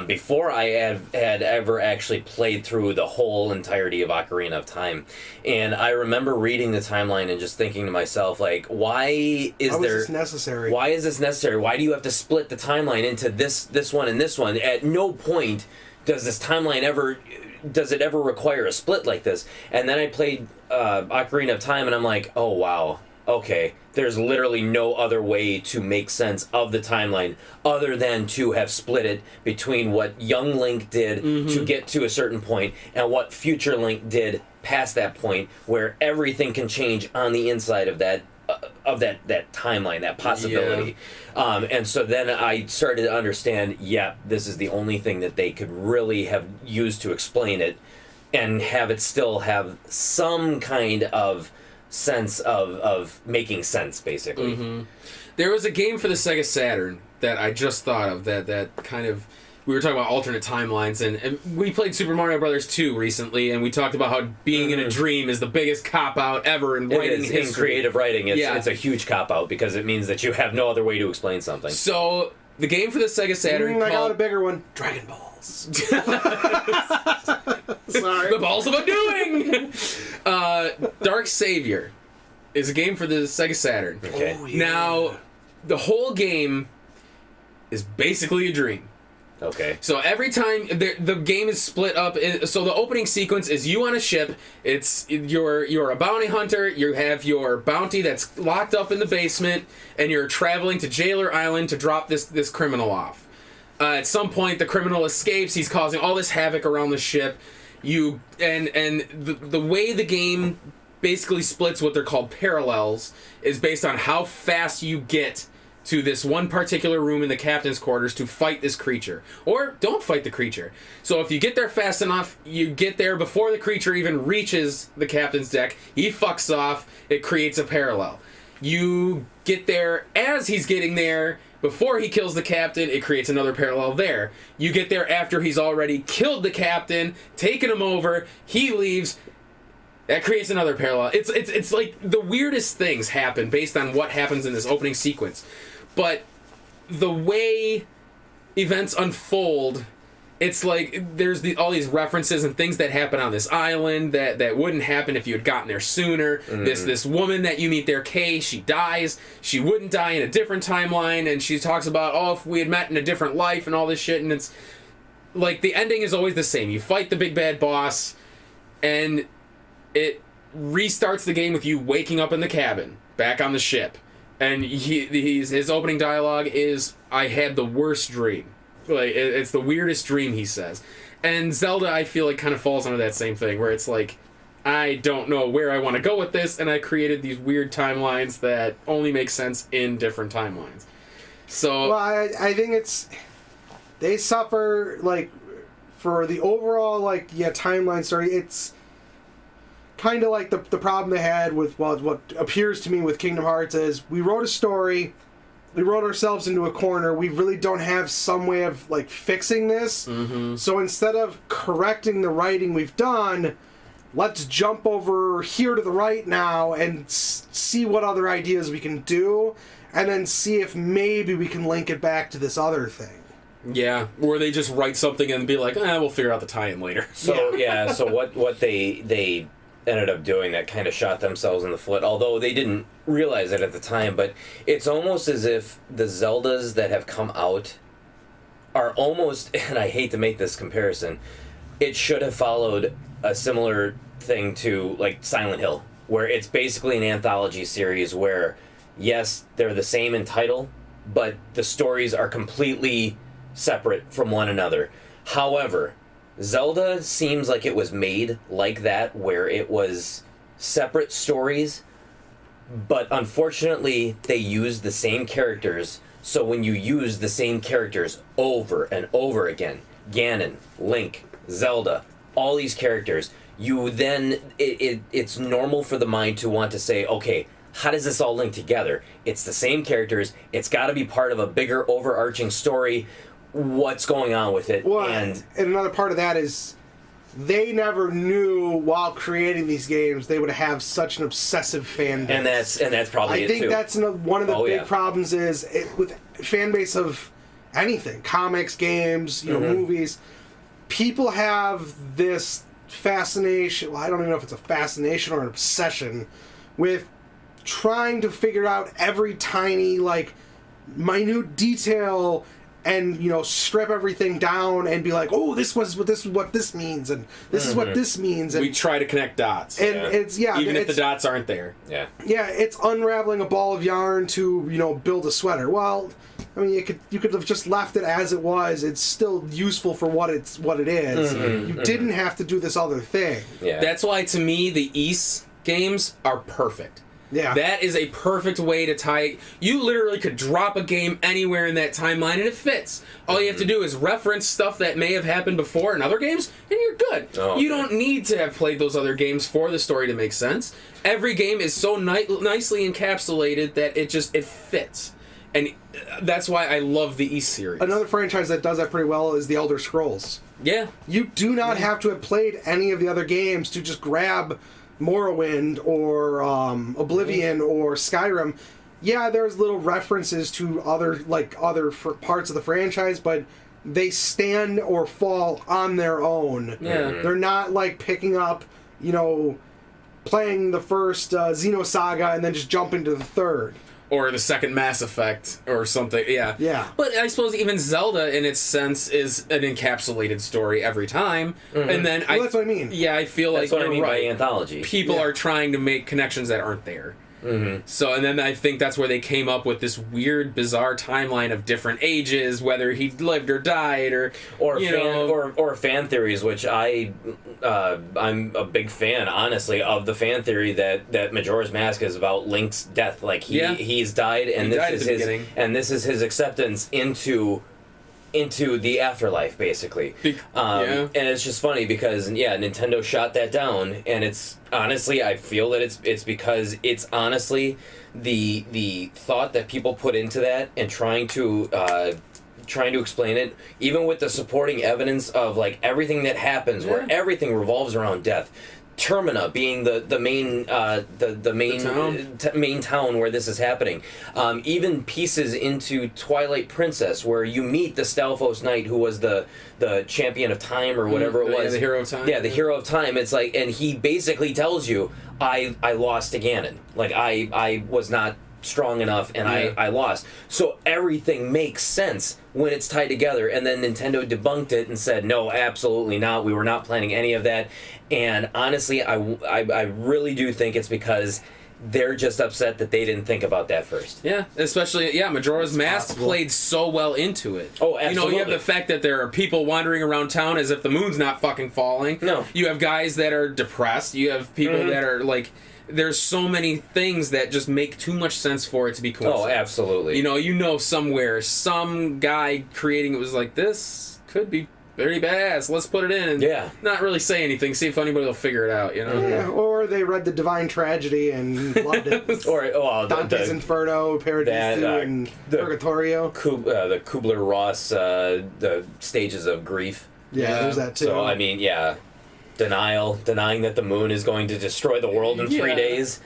before I had ever actually played through the whole entirety of Ocarina of Time. And I remember reading the timeline and just thinking to myself, like, why is this necessary? Why is this necessary? Why do you have to split the timeline into this one and this one? At no point does this timeline ever does it ever require a split like this? And then I played Ocarina of Time, and I'm like, oh wow, okay, there's literally no other way to make sense of the timeline other than to have split it between what young Link did to get to a certain point and what future Link did past that point, where everything can change on the inside of that timeline, that possibility. And so then I started to understand, this is the only thing that they could really have used to explain it and have it still have some kind of sense of making sense, basically. There was a game for the Sega Saturn that I just thought of that kind of... We were talking about alternate timelines, and we played Super Mario Brothers 2 recently, and we talked about how being in a dream is the biggest cop-out ever in writing history. In creative writing, it's a huge cop-out, because it means that you have no other way to explain something. So, the game for the Sega Saturn I got a bigger one. Dragon Balls. Sorry. The Balls of Undoing! Dark Savior is a game for the Sega Saturn. Okay. Oh, yeah. Now, the whole game is basically a dream. Okay. So every time the game is split up, so the opening sequence is you on a ship. You're a bounty hunter. You have your bounty that's locked up in the basement, and you're traveling to Jailer Island to drop this criminal off. At some point, the criminal escapes. He's causing all this havoc around the ship. The way the game basically splits what they're called parallels is based on how fast you get to this one particular room in the captain's quarters to fight this creature. Or don't fight the creature. So if you get there fast enough, you get there before the creature even reaches the captain's deck, he fucks off, it creates a parallel. You get there as he's getting there, before he kills the captain, it creates another parallel there. You get there after he's already killed the captain, taken him over, he leaves, that creates another parallel. It's like the weirdest things happen based on what happens in this opening sequence. But the way events unfold, it's like there's all these references and things that happen on this island that wouldn't happen if you had gotten there sooner. This woman that you meet there, Kay, she dies. She wouldn't die in a different timeline, and she talks about, if we had met in a different life and all this shit, and it's like the ending is always the same. You fight the big bad boss, and it restarts the game with you waking up in the cabin, back on the ship. And his opening dialogue is, I had the worst dream. Like, it's the weirdest dream, he says. And Zelda, I feel like, kind of falls under that same thing, where it's like, I don't know where I want to go with this, and I created these weird timelines that only make sense in different timelines. So... Well, I think it's... They suffer, like, for the overall, timeline story, it's kind of like the problem they had with, what appears to me with Kingdom Hearts is, we wrote a story, we wrote ourselves into a corner, we really don't have some way of, fixing this, so instead of correcting the writing we've done, let's jump over here to the right now and see what other ideas we can do, and then see if maybe we can link it back to this other thing. Yeah, or they just write something and be like, we'll figure out the tie-in later. So, so what they ended up doing that kind of shot themselves in the foot, although they didn't realize it at the time, but it's almost as if the Zeldas that have come out are almost, and I hate to make this comparison, it should have followed a similar thing to, Silent Hill, where it's basically an anthology series where, yes, they're the same in title, but the stories are completely separate from one another. However, Zelda seems like it was made like that, where it was separate stories, but unfortunately they used the same characters, so when you use the same characters over and over again, Ganon, Link, Zelda, all these characters, you then, it's normal for the mind to want to say, okay, how does this all link together? It's the same characters, it's got to be part of a bigger overarching story. What's going on with it? Well, and another part of that is they never knew while creating these games they would have such an obsessive fan base. And that's probably I think that's one of the big problems is with fan base of anything, comics, games, movies. People have this fascination. Well, I don't even know if it's a fascination or an obsession with trying to figure out every tiny minute detail and strip everything down and be like, oh, this is what this means, and this is what this means, and we try to connect dots, and it's even if the dots aren't there. Yeah, it's unraveling a ball of yarn to build a sweater. Well, I mean, you could have just left it as it was. It's still useful for what it is. You didn't have to do this other thing. yeah. That's why, to me, the Ys games are perfect. Yeah. That is a perfect way to tie. You literally could drop a game anywhere in that timeline and it fits. All you have to do is reference stuff that may have happened before in other games, and you're good. Oh, you don't need to have played those other games for the story to make sense. Every game is so nicely encapsulated that it fits. And that's why I love the Ys series. Another franchise that does that pretty well is the Elder Scrolls. Yeah. You do not have to have played any of the other games to just grab Morrowind or Oblivion or Skyrim. Yeah, there's little references to other parts of the franchise, but they stand or fall on their own. Yeah. They're not like picking up, playing the first Xenosaga and then just jumping to the third. Or the second Mass Effect or something, yeah. Yeah. But I suppose even Zelda, in its sense, is an encapsulated story every time. And then that's what I mean. Yeah, I feel That's like what I you're mean by right. anthology. People are trying to make connections that aren't there. So, and then I think that's where they came up with this weird, bizarre timeline of different ages, whether he lived or died, or fan theories, which I'm a big fan, honestly, of the fan theory that Majora's Mask is about Link's death. Like he's died, and this is his acceptance into the afterlife, basically. And it's just funny because Nintendo shot that down, and it's honestly, I feel that it's because it's honestly the thought that people put into that and trying to explain it, even with the supporting evidence of like everything that happens, where everything revolves around death. Termina being the main town where this is happening. Even pieces into Twilight Princess, where you meet the Stalfos Knight, who was the champion of time or whatever it was. The hero of time. Yeah, the hero of time. It's like, and he basically tells you, I lost to Ganon. Like I was not strong enough, and I lost. So everything makes sense when it's tied together, and then Nintendo debunked it and said, no, absolutely not, we were not planning any of that. And honestly, I really do think it's because they're just upset that they didn't think about that first. Yeah, especially, Majora's Mask played so well into it. Oh, absolutely. You have the fact that there are people wandering around town as if the moon's not fucking falling. No. You have guys that are depressed. You have people that are like... There's so many things that just make too much sense for it to be coincidence. Oh, absolutely. Somewhere, some guy creating it was like, this could be very badass, let's put it in, and not really say anything, see if anybody will figure it out, Yeah, or they read the Divine Tragedy and loved it. Or Dante's Inferno, Paradiso, and Purgatorio. The Kubler-Ross, the stages of grief. Yeah, there's that too. So, I mean, denying that the moon is going to destroy the world in 3 days.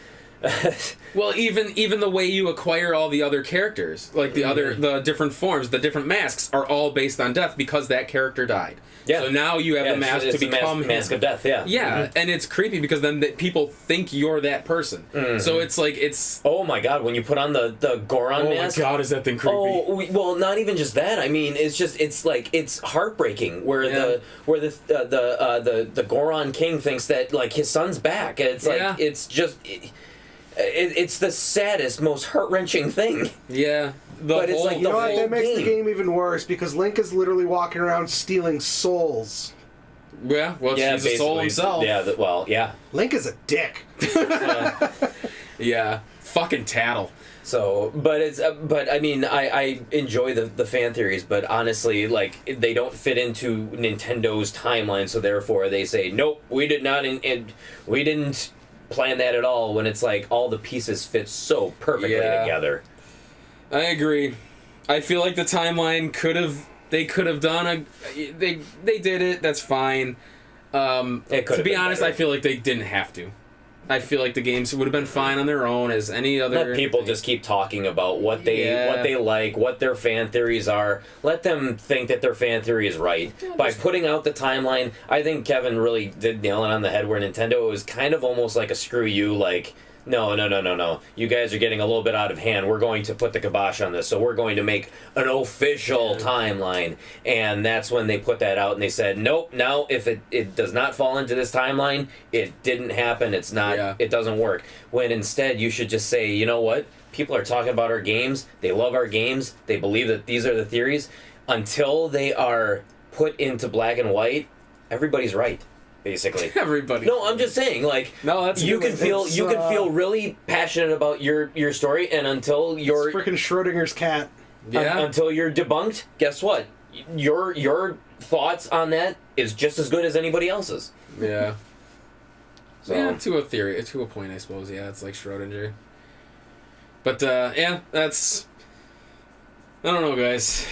Well, even the way you acquire all the other characters, like the different forms, the different masks, are all based on death because that character died. Yeah. So now you have the mask to become mask of death. Yeah. Yeah, and it's creepy because then people think you're that person. So it's like Oh my god! When you put on the Goron mask. Oh my god, is that thing creepy? Oh well, not even just that. I mean, it's heartbreaking where the Goron King thinks that like his son's back. And it's like it's just. It's the saddest, most heart-wrenching thing. Yeah. But it's like, that makes the game even worse because Link is literally walking around stealing souls. Yeah, well, he's a soul himself. Yeah, Link is a dick. Yeah, fucking tattle. So, but I mean, I enjoy the fan theories, but honestly, like, they don't fit into Nintendo's timeline, so therefore they say, nope, we did not, and we didn't plan that at all, when it's like all the pieces fit so perfectly together. I agree. I feel like the timeline could have done they did it, that's fine. To be honest, I feel like they didn't have to. I feel like the games would have been fine on their own as any other. Let people just keep talking about what they like, what their fan theories are. Let them think that their fan theory is right. By putting out the timeline, I think Kevin really did nail it on the head where Nintendo was kind of almost like a screw you, like, no. You guys are getting a little bit out of hand. We're going to put the kibosh on this. So we're going to make an official timeline. And that's when they put that out and they said, nope, now if it does not fall into this timeline, it didn't happen. It's not, it doesn't work. When instead you should just say, you know what? People are talking about our games. They love our games. They believe that these are the theories. Until they are put into black and white, everybody's right. Basically, everybody. No, I'm just saying. Like, no, that's you can feel really passionate about your story, and until you're freaking Schrodinger's cat, until you're debunked, guess what? Your thoughts on that is just as good as anybody else's. Yeah. So. Yeah, to a point, I suppose. Yeah, it's like Schrodinger. But yeah, that's. I don't know, guys.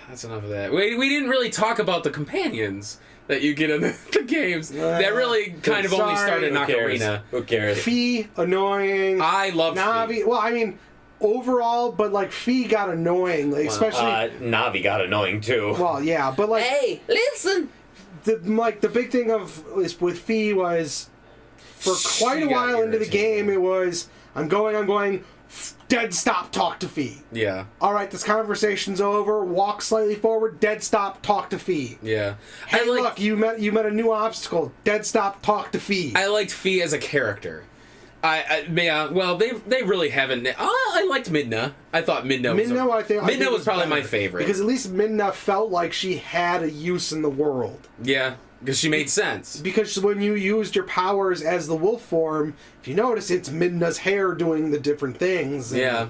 That's enough of that. We didn't really talk about the companions that you get in the games. That really kind of only started in Ocarina. Who cares? Fee, annoying. I love Navi. Fee. Well, I mean, overall, but like Fee got annoying, like, especially Navi got annoying too. Well, yeah, but like, hey, listen. The big thing with Fee was for quite a while into the game, it was I'm going. Dead stop, talk to Fee. Yeah. All right, this conversation's over. Walk slightly forward. Dead stop, talk to Fee. Yeah. Hey, look, you met a new obstacle. Dead stop, talk to Fee. I liked Fee as a character. Well, they really haven't. I liked Midna. I thought Midna was probably my favorite because at least Midna felt like she had a use in the world. Yeah. Because she made sense. Because when you used your powers as the wolf form, if you notice, it's Midna's hair doing the different things. Yeah.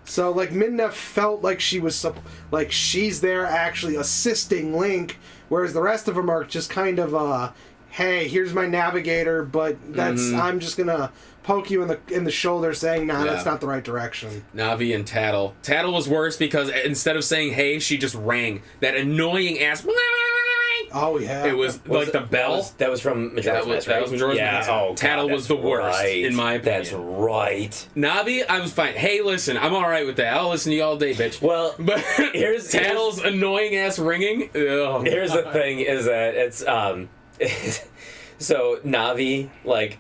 So, like, Midna felt like she's there actually assisting Link, whereas the rest of them are just kind of, hey, here's my navigator, but I'm just gonna poke you in the shoulder saying, that's not the right direction. Navi and Tattle. Tattle was worse because instead of saying hey, she just rang. That annoying ass... Oh, yeah. It was like the bell. That was from Majora's Mask, right? That was Majora's Mask. Oh, Tattle was the worst, in my opinion. That's right. Navi, I was fine. Hey, listen, I'm alright with that. I'll listen to you all day, bitch. Well, but here's Tattle's annoying ass ringing. Ugh. Here's the thing, is that it's, so Navi, like,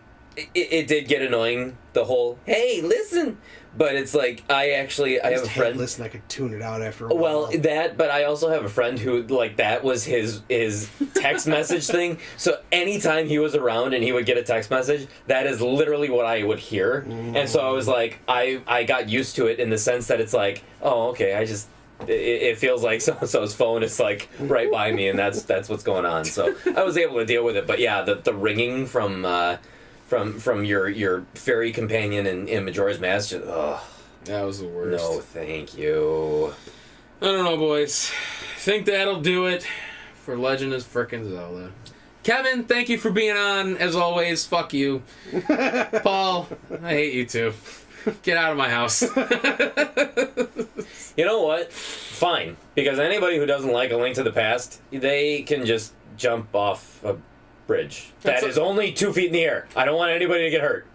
it did get annoying, the whole, hey, listen. But it's like, I have a friend... Listen, I could tune it out after a while. Well, but I also have a friend who, like, that was his text message thing. So anytime he was around and he would get a text message, that is literally what I would hear. And so I was like, I got used to it in the sense that it's like, oh, okay, it feels like so-and-so's phone is, like, right by me, and that's what's going on. So I was able to deal with it. But yeah, the ringing from your fairy companion in Majora's Mask, just, that was the worst. No, thank you. I don't know, boys. I think that'll do it for Legend of frickin' Zelda. Kevin, thank you for being on, as always. Fuck you. Paul, I hate you too. Get out of my house. You know what? Fine. Because anybody who doesn't like A Link to the Past, they can just jump off a bridge. That is only 2 feet in the air. I don't want anybody to get hurt.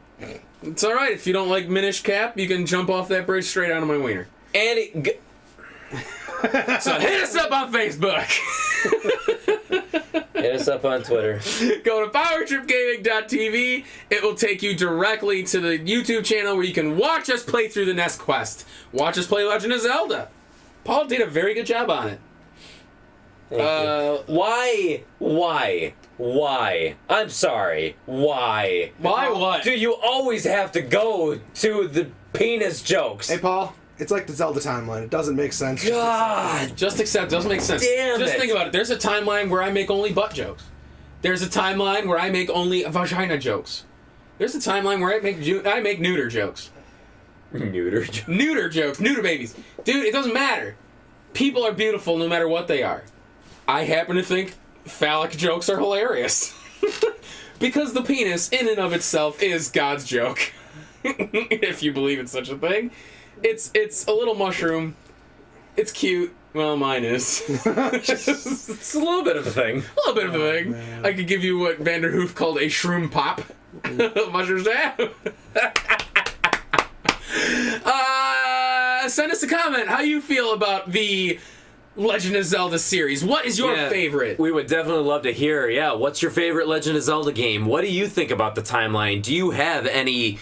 It's alright. If you don't like Minish Cap, you can jump off that bridge straight out of my wiener. And so hit us up on Facebook. Hit us up on Twitter. Go to powertripgaming.tv. It will take you directly to the YouTube channel where you can watch us play through the Nest Quest. Watch us play Legend of Zelda. Paul did a very good job on it. Why? I'm sorry. Why? Why what? Do you always have to go to the penis jokes? Hey, Paul. It's like the Zelda timeline. It doesn't make sense. God! Just accept. Doesn't make sense. Damn Just think about it. There's a timeline where I make only butt jokes. There's a timeline where I make only vagina jokes. There's a timeline where I make neuter jokes. Neuter jokes? Neuter jokes. Neuter babies. Dude, it doesn't matter. People are beautiful no matter what they are. I happen to think phallic jokes are hilarious. Because the penis, in and of itself, is God's joke. If you believe in such a thing. It's a little mushroom. It's cute. Well, mine is. It's a little bit of a thing. A little bit of a thing. Man. I could give you what Vanderhoof called a shroom pop. Mushrooms down. Send us a comment how you feel about the Legend of Zelda series. What is your favorite? We would definitely love to hear. Yeah, what's your favorite Legend of Zelda game? What do you think about the timeline? Do you have any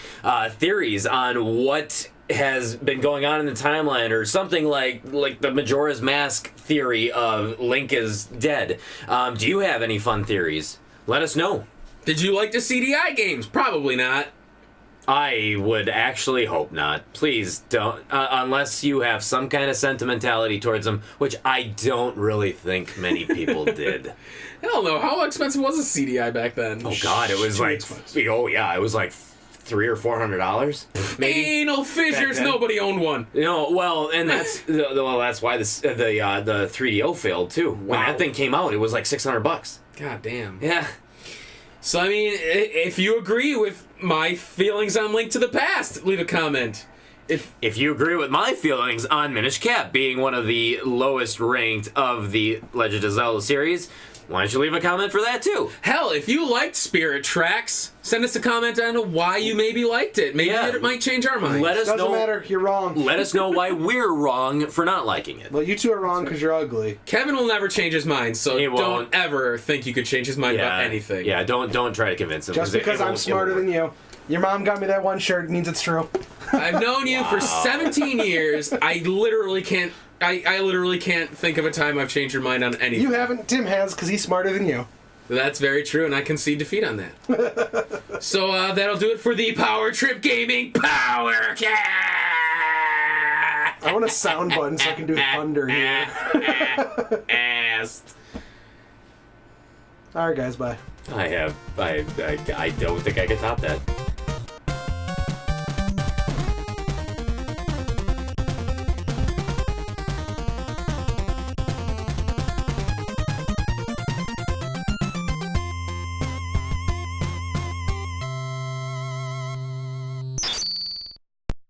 theories on what has been going on in the timeline, or something like the Majora's Mask theory of Link is dead? Do you have any fun theories? Let us know. Did you like the CDI games? Probably not. I would actually hope not. Please don't, unless you have some kind of sentimentality towards them, which I don't really think many people did. Hell no. How expensive was a CDI back then? Oh God, it was like, oh yeah, it was like $300 or $400. Maybe. Anal fissures. Nobody owned one. You know, well, and that's that's why the 3DO failed too. When that thing came out, it was like $600. God damn. Yeah. So, I mean, if you agree with my feelings on Link to the Past, leave a comment. If you agree with my feelings on Minish Cap being one of the lowest ranked of the Legend of Zelda series, why don't you leave a comment for that too? Hell, if you liked Spirit Tracks, send us a comment on why you maybe liked it. Maybe it might change our mind. Let us know. Doesn't matter. You're wrong. Let us know why we're wrong for not liking it. Well, you two are wrong because you're ugly. Kevin will never change his mind, so don't ever think you could change his mind about anything. Yeah, don't try to convince him. Just because I'm smarter than you. Your mom got me that one shirt means it's true. I've known you for 17 years. I literally can't think of a time I've changed your mind on anything. You haven't. Tim has, because he's smarter than you. That's very true, and I concede defeat on that. So that'll do it for the Power Trip Gaming Powercast. I want a sound button so I can do thunder here. All right, guys. Bye. I don't think I can top that.